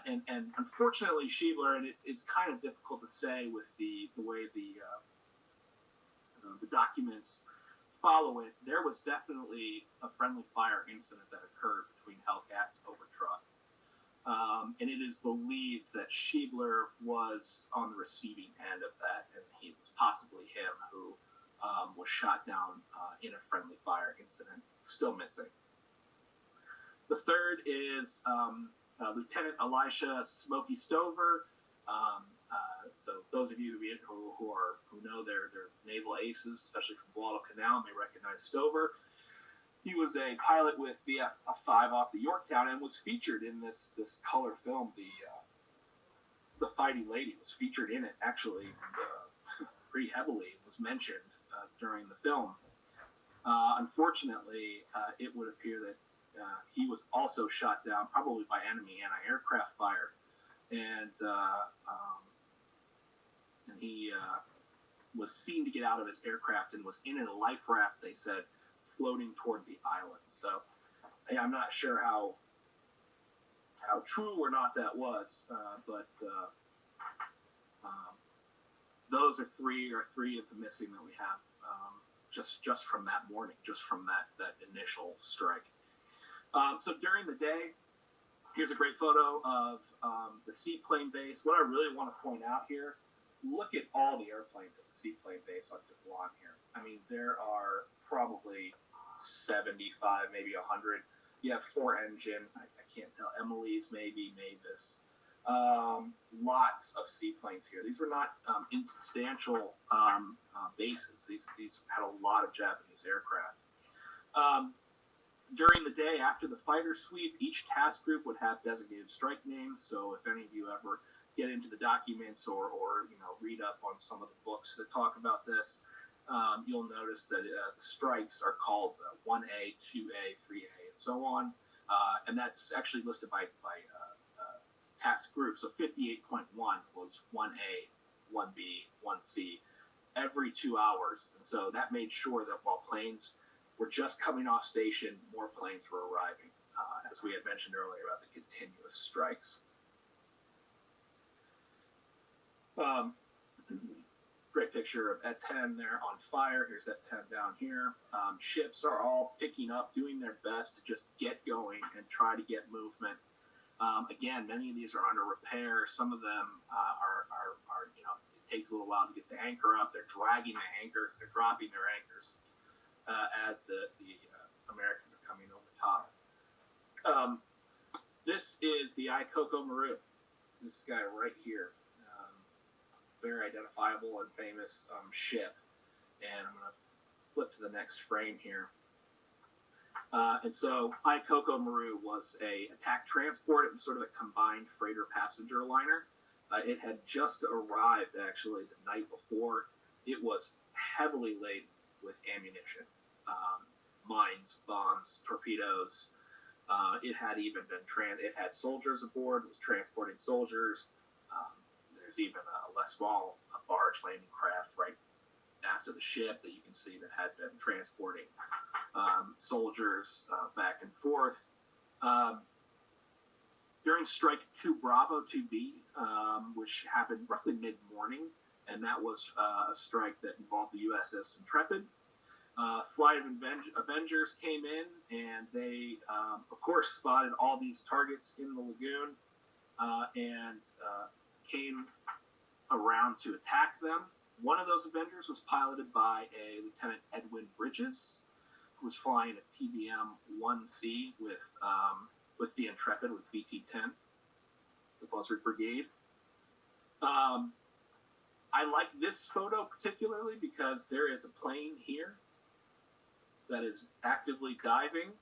And unfortunately, Schiebler, and it's kind of difficult to say with the way the documents follow it, there was definitely a friendly fire incident that occurred between Hellcats over Truk. And it is believed that Schiebler was on the receiving end of that, and he was possibly him who was shot down in a friendly fire incident, still missing. The third is Lieutenant Elisha Smokey Stover. So those of you who know their naval aces, especially from Guadalcanal, may recognize Stover. He was a pilot with VF-5 off the Yorktown and was featured in this color film. The Fighting Lady was featured in it, actually, pretty heavily. It was mentioned during the film. Unfortunately, it would appear that he was also shot down, probably by enemy anti-aircraft fire, and he was seen to get out of his aircraft and was in a life raft, they said, floating toward the island. So I'm not sure how true or not that was, but those are three of the missing that we have just from that morning, just from that initial strike. So during the day, here's a great photo of the seaplane base. What I really want to point out here, look at all the airplanes at the seaplane base on Dublin here. I mean, there are probably 75, maybe 100. You have 4-engine, I can't tell, Emily's, maybe Mavis. Lots of seaplanes here. These were not insubstantial bases. These had a lot of Japanese aircraft. During the day after the fighter sweep, each task group would have designated strike names. So if any of you ever get into the documents or read up on some of the books that talk about this, you'll notice that the strikes are called 1A, 2A, 3A, and so on. And that's actually listed by task group. So 58.1 was 1A, 1B, 1C every 2 hours. And so that made sure that while planes were just coming off station, more planes were arriving, as we had mentioned earlier about the continuous strikes. Great picture of Et-10 there on fire. Here's Et-10 down here. Ships are all picking up, doing their best to just get going and try to get movement. Again, many of these are under repair. Some of them are it takes a little while to get the anchor up. They're dragging the anchors. They're dropping their anchors as the Americans are coming over top. This is the Ikoko Maru. This guy right here. Very identifiable and famous ship. And I'm going to flip to the next frame here. And so Ikoko Maru was a attack transport. It was sort of a combined freighter passenger liner. It had just arrived actually the night before. It was heavily laden with ammunition, mines, bombs, torpedoes. It had even been it had soldiers aboard. It was transporting soldiers. There's even a less small barge landing craft right after the ship that you can see that had been transporting soldiers back and forth. During Strike 2 Bravo 2B, which happened roughly mid-morning, and that was a strike that involved the USS Intrepid. Flight of Avengers came in, and they, of course, spotted all these targets in the lagoon and came around to attack them. One of those Avengers was piloted by a Lieutenant Edwin Bridges, who was flying a TBM-1C with the Intrepid, with VT-10, the Buzzard Brigade. I like this photo particularly because there is a plane here that is actively diving.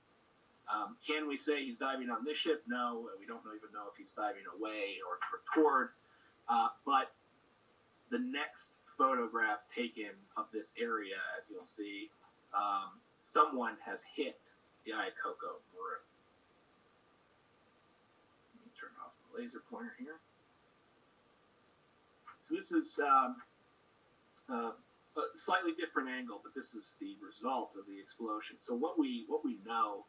Can we say he's diving on this ship? No, we don't even know if he's diving away or toward. But the next photograph taken of this area, as you'll see, someone has hit the Ikoko Maru. Let me turn off the laser pointer here. So this is a slightly different angle, but this is the result of the explosion. So what we know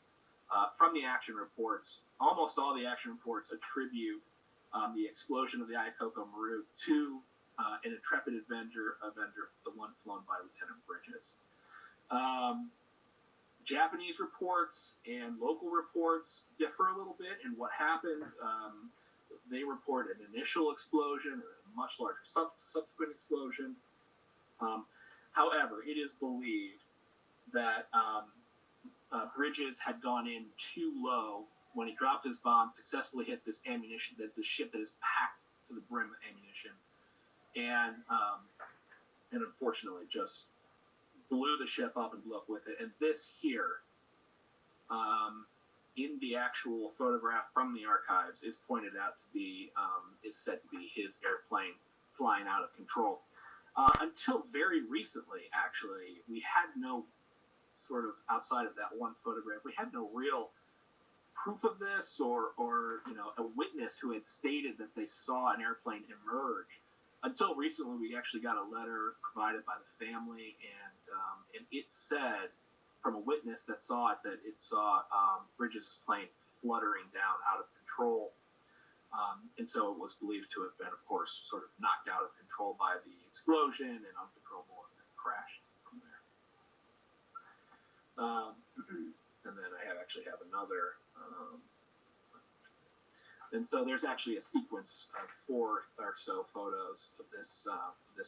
from the action reports, almost all the action reports attribute the explosion of the Ikoko Maru to an Intrepid Avenger, the one flown by Lieutenant Bridges. Japanese reports and local reports differ a little bit in what happened. They report an initial explosion, a much larger subsequent explosion. However, it is believed that Bridges had gone in too low when he dropped his bomb, successfully hit this ammunition, the ship that is packed to the brim with ammunition, and unfortunately just blew the ship up and blew up with it. And this here, in the actual photograph from the archives, is pointed out to be, is said to be his airplane flying out of control. Until very recently, actually, we had no sort of, outside of that one photograph, we had no real proof of this or a witness who had stated that they saw an airplane emerge. Until recently, we actually got a letter provided by the family, and it said from a witness that saw it that it saw Bridges' plane fluttering down out of control. And so it was believed to have been, of course, sort of knocked out of control by the explosion and uncontrollable and then crashed from there. And then I actually have another. And so there's actually a sequence of 4 or so photos of this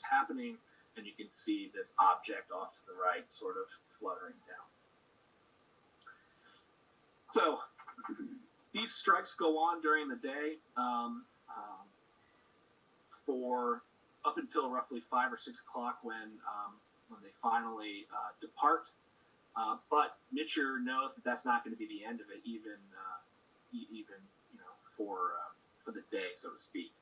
happening, and you can see this object off to the right sort of fluttering down. So these strikes go on during the day for up until roughly 5 or 6 o'clock when they finally depart. But Mitcher knows that that's not going to be the end of it, even for the day, so to speak.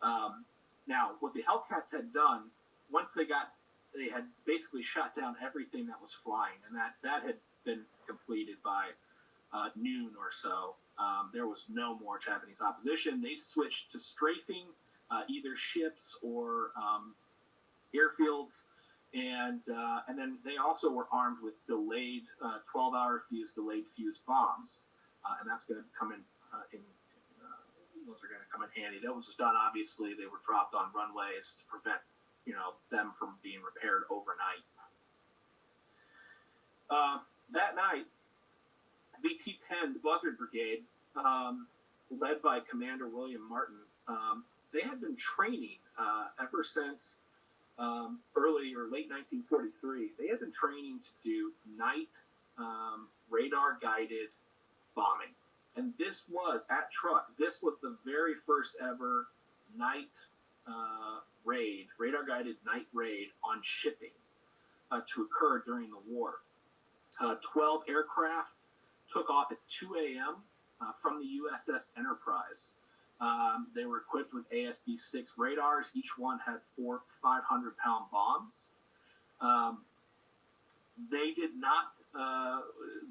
Now, what the Hellcats had done, once they had basically shot down everything that was flying, and that had been completed by noon or so. There was no more Japanese opposition. They switched to strafing either ships or airfields, and then they also were armed with delayed 12-hour delayed fuse bombs, and that's going to come in. Those are going to come in handy. That was done, obviously. They were dropped on runways to prevent them from being repaired overnight. That night, VT-10, the Buzzard Brigade, led by Commander William Martin, they had been training ever since early or late 1943. They had been training to do night radar-guided bombing. And this was, at Truk, this was the very first ever night radar-guided night raid on shipping to occur during the war. 12 aircraft took off at 2 a.m. From the USS Enterprise. They were equipped with ASB-6 radars. Each one had 4 500-pound bombs. They did not,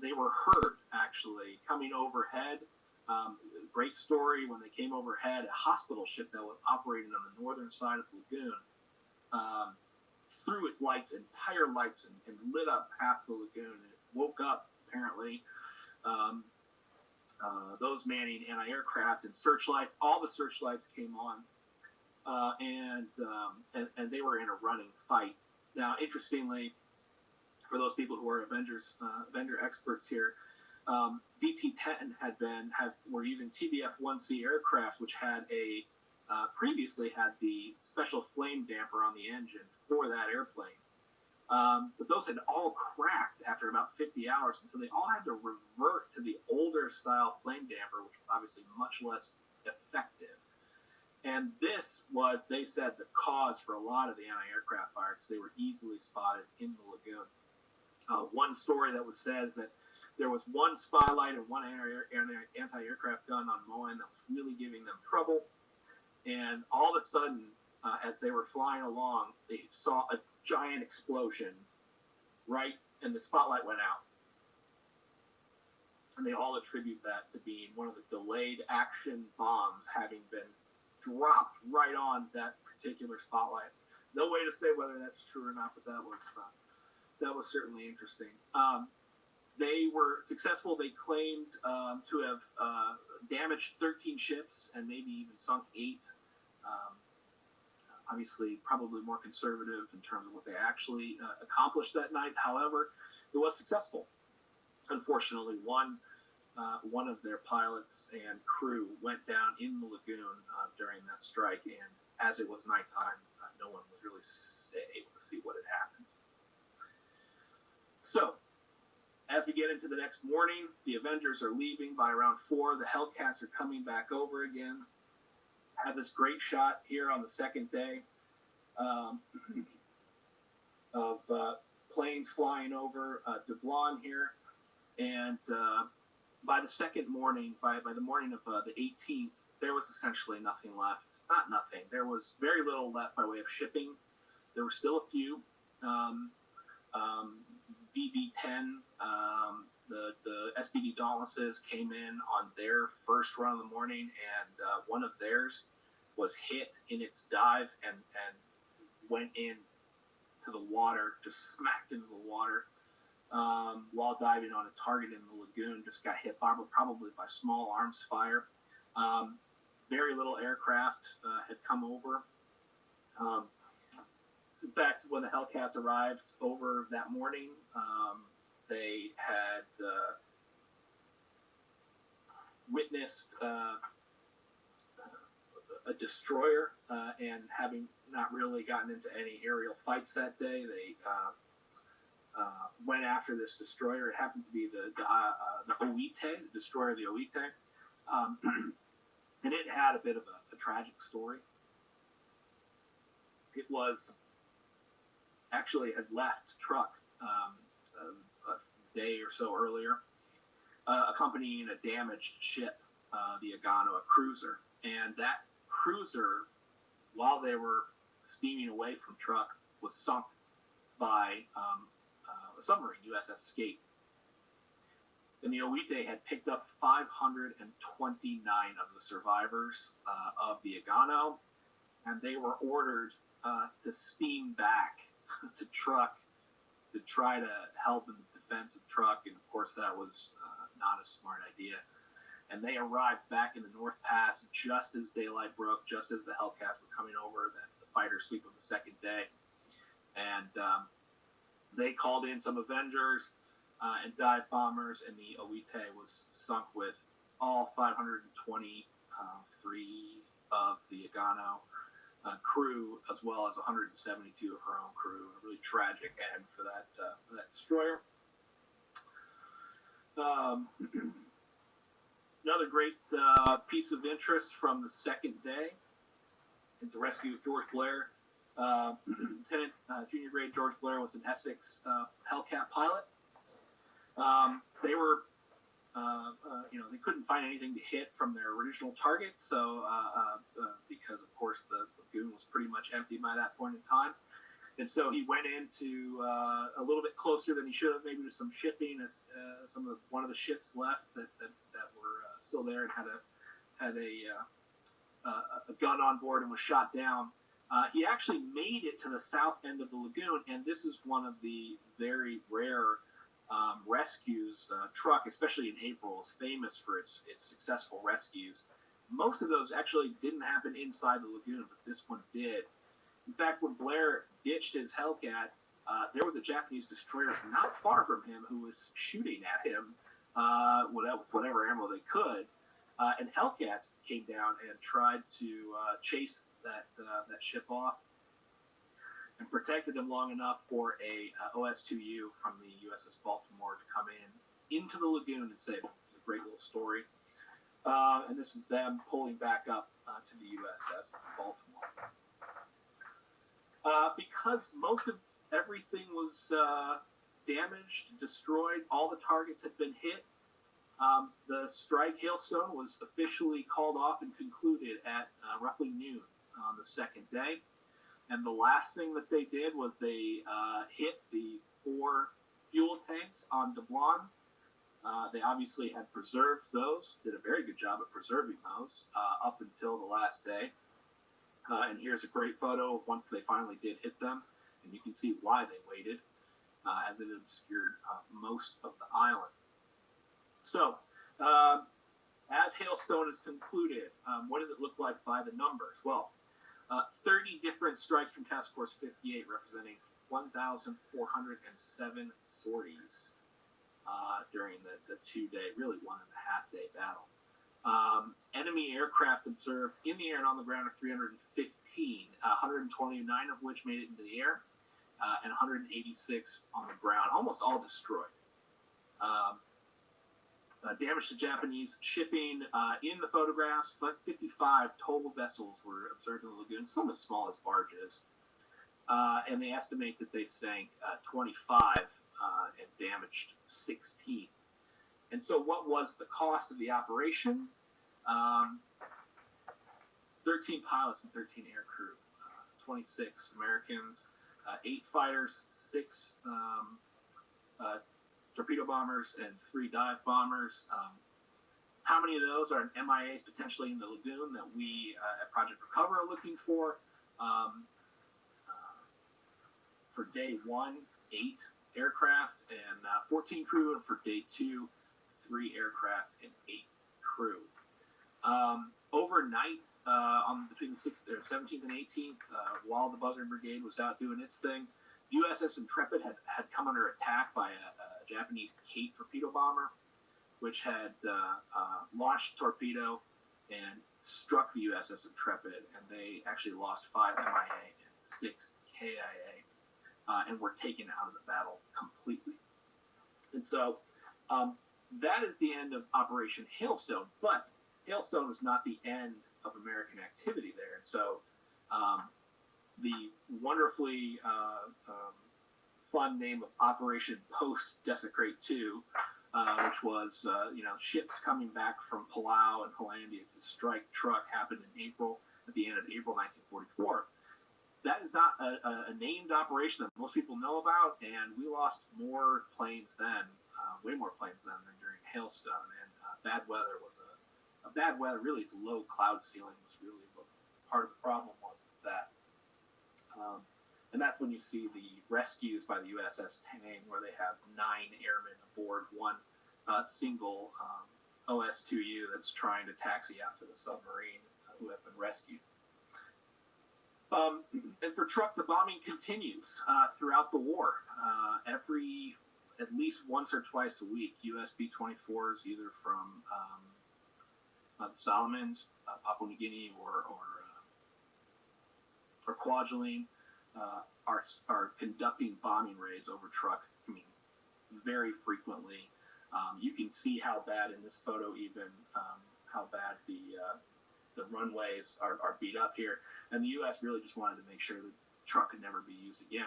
they were heard, actually, coming overhead. Great story, when they came overhead, a hospital ship that was operating on the northern side of the lagoon threw its entire lights, and lit up half the lagoon. And it woke up, apparently, those manning anti-aircraft and searchlights. All the searchlights came on, and they were in a running fight. Now, interestingly, for those people who are Avenger experts here, VT-10 were using TBF-1C aircraft, which had previously had the special flame damper on the engine for that airplane. But those had all cracked after about 50 hours, and so they all had to revert to the older style flame damper, which was obviously much less effective. And this was, they said, the cause for a lot of the anti-aircraft fire, because they were easily spotted in the lagoon. One story that was said is that there was one spotlight and one anti-aircraft gun on Moen that was really giving them trouble. And all of a sudden, as they were flying along, they saw a giant explosion, right? And the spotlight went out. And they all attribute that to being one of the delayed action bombs having been dropped right on that particular spotlight. No way to say whether that's true or not, but that was certainly interesting. They were successful. They claimed to have damaged 13 ships and maybe even sunk 8. Obviously, probably more conservative in terms of what they actually accomplished that night. However, it was successful. Unfortunately, one of their pilots and crew went down in the lagoon during that strike, and as it was nighttime, no one was really able to see what had happened. So, as we get into the next morning, the Avengers are leaving by around 4. The Hellcats are coming back over again. Had this great shot here on the second day of planes flying over Dublin here. And by the second morning, by the morning of the 18th, there was essentially nothing left. Not nothing. There was very little left by way of shipping. There were still a few. VB-10, the SPD Dauntlesses came in on their first run of the morning, and one of theirs was hit in its dive and went in to the water, just smacked into the water while diving on a target in the lagoon. Just got hit probably by small arms fire. Very little aircraft had come over. In fact, when the Hellcats arrived over that morning, they had witnessed a destroyer, and having not really gotten into any aerial fights that day, they went after this destroyer. It happened to be the Oite, the destroyer, the Oite, and it had a bit of a tragic story. It was actually had left Truk a day or so earlier, accompanying a damaged ship, the Agano, a cruiser. And that cruiser while they were steaming away from Truk, was sunk by a submarine, USS Skate. And the Oite had picked up 529 of the survivors of the Agano, and they were ordered to steam back to Truk to try to help in the defense of Truk, and of course that was not a smart idea. And they arrived back in the North Pass just as daylight broke, just as the Hellcats were coming over, the fighters sweep of the second day. And they called in some Avengers and dive bombers, and the Oite was sunk with all 523 of the Agano crew, as well as 172 of her own crew. A really tragic end for that destroyer. Another great piece of interest from the second day is the rescue of George Blair. Lieutenant Junior Grade George Blair was an Essex Hellcat pilot. They were, they couldn't find anything to hit from their original targets, so because of course the lagoon was pretty much empty by that point in time. And so he went into a little bit closer than he should have, maybe to some shipping, as one of the ships left that were still there and had a gun on board and was shot down. He actually made it to the south end of the lagoon, and this is one of the very rare rescues. Truk, especially in April, is famous for its successful rescues. Most of those actually didn't happen inside the lagoon, but this one did. In fact, when Blair ditched his Hellcat, there was a Japanese destroyer not far from him who was shooting at him with whatever ammo they could. And Hellcats came down and tried to chase that ship off and protected him long enough for a OS-2U from the USS Baltimore to come into the lagoon and save him. It's a great little story. And this is them pulling back up to the USS Baltimore. Because most of everything was damaged, destroyed, all the targets had been hit, the strike Hailstone was officially called off and concluded at roughly noon on the second day. And the last thing that they did was they hit the 4 fuel tanks on Dublin. They obviously had preserved those, did a very good job at preserving those up until the last day. And here's a great photo of once they finally did hit them, and you can see why they waited, as it obscured most of the island. So, as Hailstone is concluded, what does it look like by the numbers? Well, 30 different strikes from Task Force 58, representing 1,407 sorties during the 2-day, really 1.5-day battle. Enemy aircraft observed in the air and on the ground are 315, 129 of which made it into the air, and 186 on the ground, almost all destroyed. Damage to Japanese shipping in the photographs, 55 total vessels were observed in the lagoon, some as small as barges. And they estimate that they sank 25 and damaged 16. And so what was the cost of the operation? 13 pilots and 13 air crew, 26 Americans, 8 fighters, 6 torpedo bombers, and 3 dive bombers. How many of those are MIAs potentially in the lagoon that we at Project Recover are looking for? For day 1, 8 aircraft and 14 crew, and for day 2, 3 aircraft and 8 crew. Overnight, between the 17th and 18th, while the Buzzard Brigade was out doing its thing, USS Intrepid had come under attack by a Japanese Kate torpedo bomber, which had launched a torpedo and struck the USS Intrepid, and they actually lost 5 MIA and 6 KIA, and were taken out of the battle completely. And so that is the end of Operation Hailstone, but Hailstone was not the end of American activity there. And so the wonderfully fun name of Operation Post-Desecrate 2, which was ships coming back from Palau and Hollandia to strike Truk, happened in April. at the end of April 1944. That is not a named operation that most people know about, and we lost more planes then, way more planes then than during Hailstone. And bad weather was a bad weather. Really, it's low cloud ceiling was really what part of the problem was with that. And that's when you see the rescues by the USS Tang, where they have 9 airmen aboard one single OS-2U that's trying to taxi out to the submarine who have been rescued. And for Truk, the bombing continues throughout the war. At least once or twice a week, US B-24s, either from the Solomons, Papua New Guinea, or Kwajalein, are conducting bombing raids over Truk. I mean, very frequently. You can see how bad in this photo, even how bad the runways are beat up here. And the U.S. really just wanted to make sure that Truk could never be used again.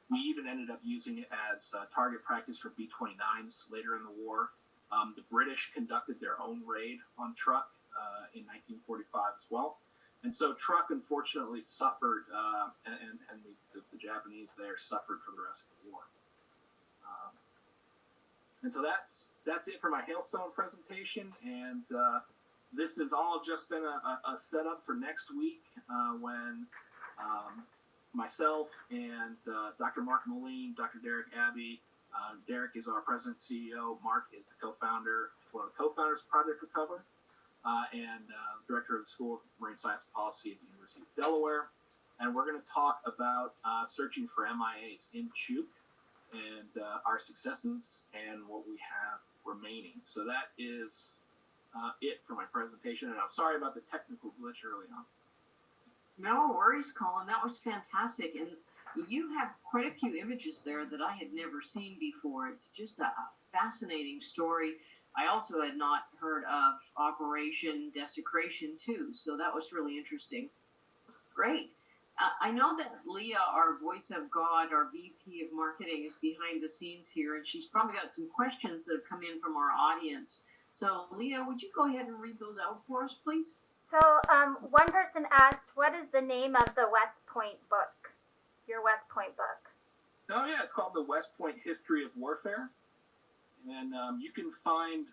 We even ended up using it as target practice for B-29s later in the war. The British conducted their own raid on Truk in 1945 as well. And so Truk unfortunately suffered, and the Japanese there suffered for the rest of the war. And so that's it for my Hailstone presentation. And this has all just been a setup for next week when myself and Dr. Mark Moline, Dr. Derek Abbey, Derek is our president CEO, Mark is the co-founder, one of the co-founders of Project Recover, and director of the School of Marine Science and Policy at the University of Delaware. And we're going to talk about searching for MIAs in Truk and our successes and what we have remaining. So that is it for my presentation, and I'm sorry about the technical glitch early on. No worries, Colin. That was fantastic. And you have quite a few images there that I had never seen before. It's just a fascinating story. I also had not heard of Operation Desecration, too, so that was really interesting. Great. I know that Leah, our voice of God, our VP of marketing, is behind the scenes here, and she's probably got some questions that have come in from our audience. So, Leah, would you go ahead and read those out for us, please? So, one person asked, what is the name of the West Point book, your West Point book? Oh, yeah, it's called The West Point History of Warfare. And you can find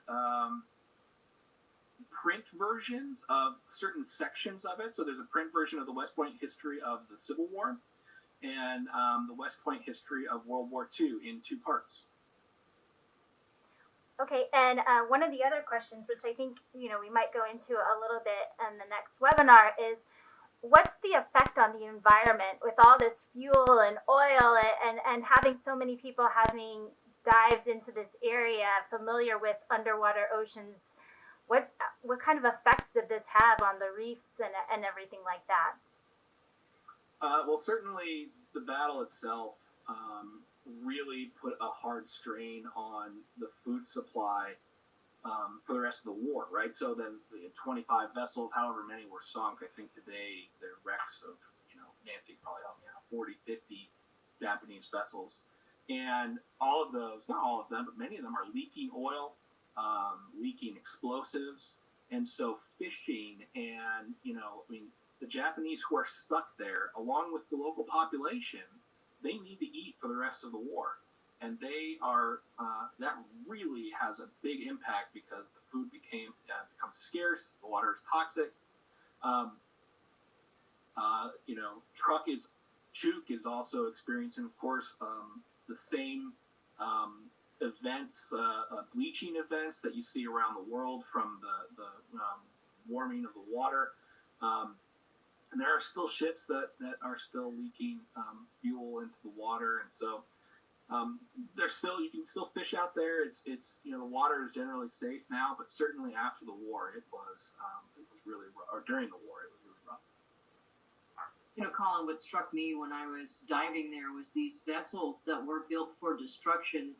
print versions of certain sections of it. So there's a print version of the West Point history of the Civil War and the West Point history of World War II in 2 parts. Okay, and one of the other questions, which I think we might go into a little bit in the next webinar, is what's the effect on the environment with all this fuel and oil and having so many people having dived into this area, familiar with underwater oceans? What kind of effect did this have on the reefs and everything like that? Well, certainly the battle itself really put a hard strain on the food supply for the rest of the war, right? So then the 25 vessels, however many were sunk, I think today they're wrecks of, Nancy probably helped me out, 40, 50 Japanese vessels. And all of those, not all of them, but many of them are leaking oil, leaking explosives. And so fishing and, the Japanese who are stuck there, along with the local population, they need to eat for the rest of the war. And they are, that really has a big impact because the food becomes scarce, the water is toxic. Truk is also experiencing, of course, the same events, bleaching events that you see around the world from the warming of the water. And there are still ships that are still leaking fuel into the water, and so you can still fish out there. It's the water is generally safe now, but certainly after the war, it was really rough, or during the war, it was really rough. Colin, what struck me when I was diving there was these vessels that were built for destruction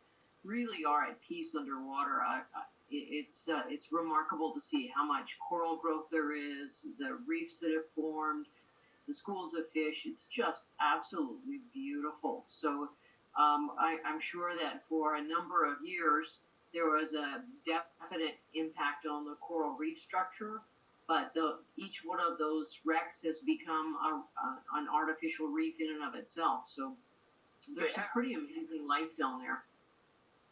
really are at peace underwater. It's remarkable to see how much coral growth there is, the reefs that have formed, the schools of fish. It's just absolutely beautiful. So I'm sure that for a number of years, there was a definite impact on the coral reef structure. but each one of those wrecks has become an artificial reef in and of itself. So there's some pretty amazing life down there.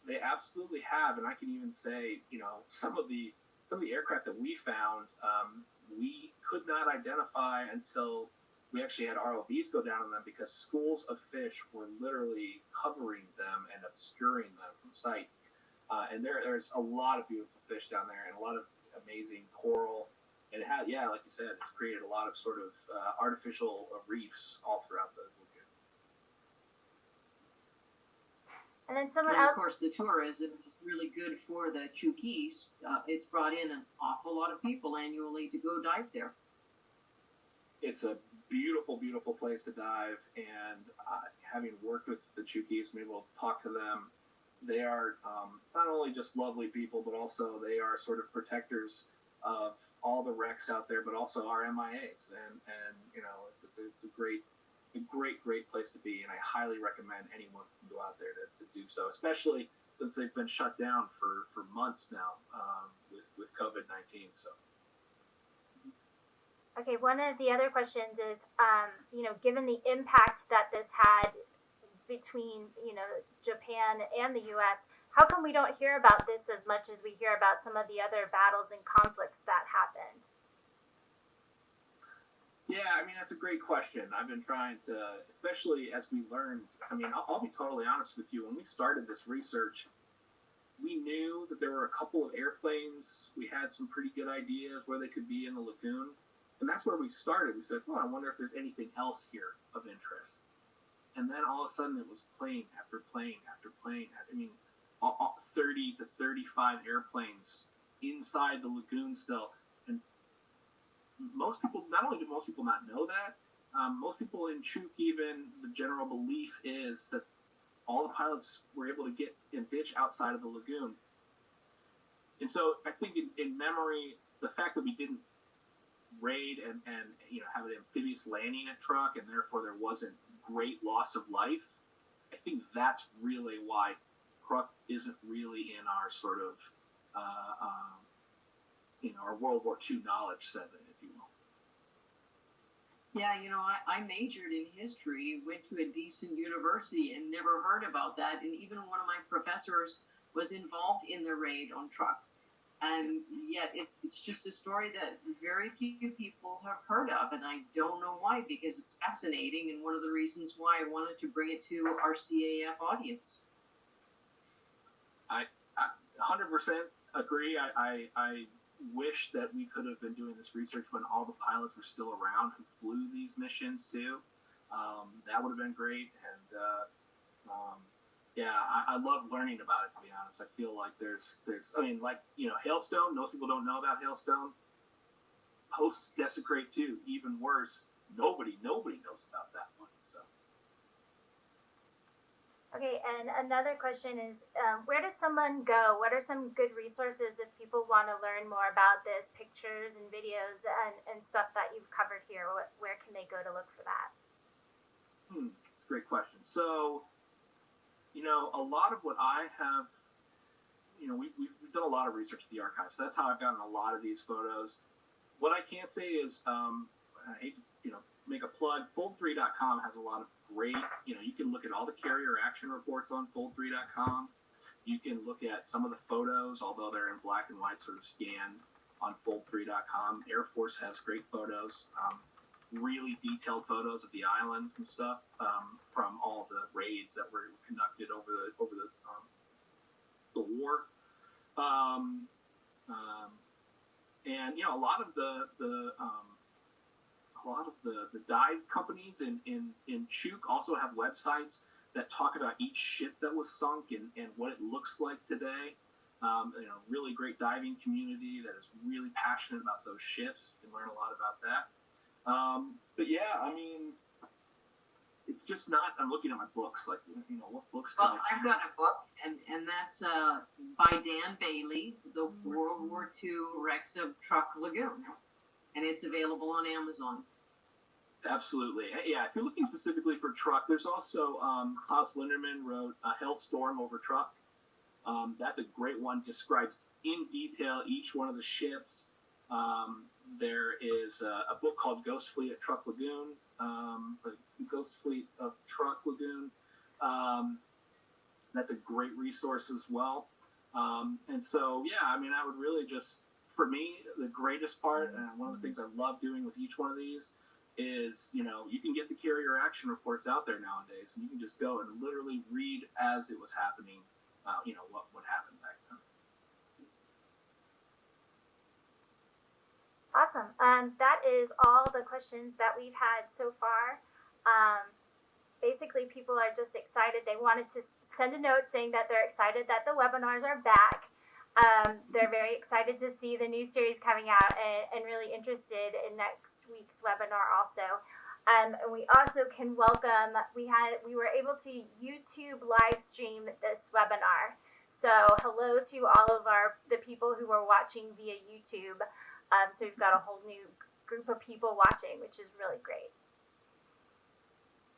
They absolutely have, and I can even say, some of the aircraft that we found, we could not identify until we actually had ROVs go down on them, because schools of fish were literally covering them and obscuring them from sight. And there's a lot of beautiful fish down there, and a lot of amazing coral. And it had, like you said, it's created a lot of sort of artificial reefs all throughout the lagoon. And then someone and else. Of course, the tourism is really good for the Chukis. It's brought in an awful lot of people annually to go dive there. It's a beautiful, beautiful place to dive, and having worked with the Chukis, been able to talk to them, they are not only just lovely people, but also they are sort of protectors of all the wrecks out there, but also our MIAs, and it's a great place to be, and I highly recommend anyone can go out there to do so, especially since they've been shut down for months now with COVID-19. So. Okay, one of the other questions is, given the impact that this had between, Japan and the U.S., how come we don't hear about this as much as we hear about some of the other battles and conflicts that happened? Yeah, that's a great question. I've been trying to, especially as we learned, I'll be totally honest with you. When we started this research, we knew that there were a couple of airplanes. We had some pretty good ideas where they could be in the lagoon. And that's where we started. We said, I wonder if there's anything else here of interest. And then all of a sudden it was plane after plane after plane. 30 to 35 airplanes inside the lagoon still. And most people, not only do most people not know that, most people in Truk, even the general belief is that all the pilots were able to get and ditch outside of the lagoon. And so I think in memory, the fact that we didn't raid and have an amphibious landing at Truk, and therefore there wasn't great loss of life, I think that's really why Truk isn't really in our sort of our World War II knowledge set, if you will. Yeah, I majored in history, went to a decent university, and never heard about that. And even one of my professors was involved in the raid on Truk. And yet it's just a story that very few people have heard of, and I don't know why, because it's fascinating, and one of the reasons why I wanted to bring it to our CAF audience. I 100% agree. I wish that we could have been doing this research when all the pilots were still around who flew these missions too. That would have been great, and I love learning about it, to be honest. I feel like there's Hailstone, most people don't know about Hailstone. Post-Desecrate 2, even worse. Nobody knows about that one, so. Okay, and another question is, where does someone go? What are some good resources if people want to learn more about this, pictures and videos and stuff that you've covered here? Where can they go to look for that? It's a great question. So, a lot of what I have, we've done a lot of research at the archive, so that's how I've gotten a lot of these photos. What I can't say is, I hate to, make a plug, fold3.com has a lot of great, you can look at all the carrier action reports on fold3.com. You can look at some of the photos, although they're in black and white, sort of scanned on fold3.com. Air Force has great photos, really detailed photos of the islands and stuff, from all the raids that were conducted over the war. And a lot of the dive companies in Truk also have websites that talk about each ship that was sunk and what it looks like today. Really great diving community that is really passionate about those ships. You can learn a lot about that. But yeah, it's just not, I'm looking at my books, like, what books can I see? I've got a book, and that's by Dan Bailey, The World War II Wrecks of Truk Lagoon. And it's available on Amazon. Absolutely. Yeah, if you're looking specifically for Truk, there's also Klaus Linderman wrote Hailstorm over Truk. That's a great one, describes in detail each one of the ships, There is a book called Ghost Fleet at Truk Lagoon, Ghost Fleet of Truk Lagoon. That's a great resource as well. And so, yeah, I mean, I would really just, for me, the greatest part, and one of the things I love doing with each one of these is, you can get the carrier action reports out there nowadays, and you can just go and literally read as it was happening, what happened back then. Awesome. That is all the questions that we've had so far. Basically, people are just excited. They wanted to send a note saying that they're excited that the webinars are back. They're very excited to see the new series coming out and really interested in next week's webinar also. And we also can welcome, we were able to YouTube live stream this webinar. So hello to all of the people who are watching via YouTube. So we've got a whole new group of people watching, which is really great.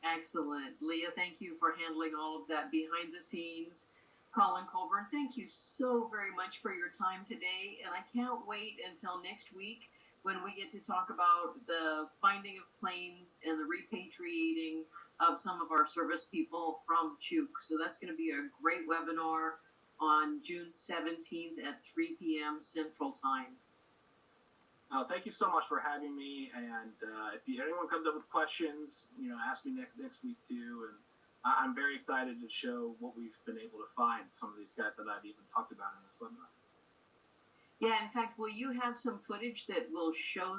Excellent. Leah, thank you for handling all of that behind the scenes. Colin Colburn, thank you so very much for your time today. And I can't wait until next week when we get to talk about the finding of planes and the repatriating of some of our service people from Truk. So that's going to be a great webinar on June 17th at 3 p.m. Central Time. Thank you so much for having me. And if anyone comes up with questions, ask me next week too. And I'm very excited to show what we've been able to find, some of these guys that I've even talked about in this webinar. Yeah, in fact, will you have some footage that will show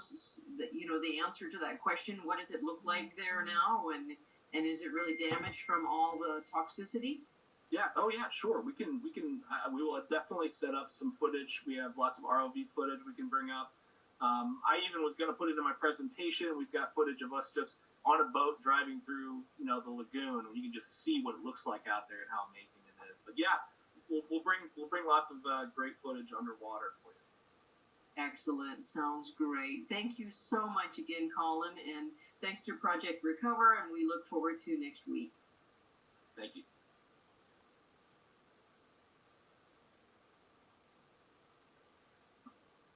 that, the answer to that question? What does it look like there now? And is it really damaged from all the toxicity? Yeah. Oh, yeah. Sure. We will definitely set up some footage. We have lots of ROV footage we can bring up. I even was going to put it in my presentation. We've got footage of us just on a boat driving through, the lagoon, and you can just see what it looks like out there and how amazing it is. But yeah, we'll bring lots of great footage underwater for you. Excellent. Sounds great. Thank you so much again, Colin, and thanks to Project Recover, and we look forward to next week. Thank you.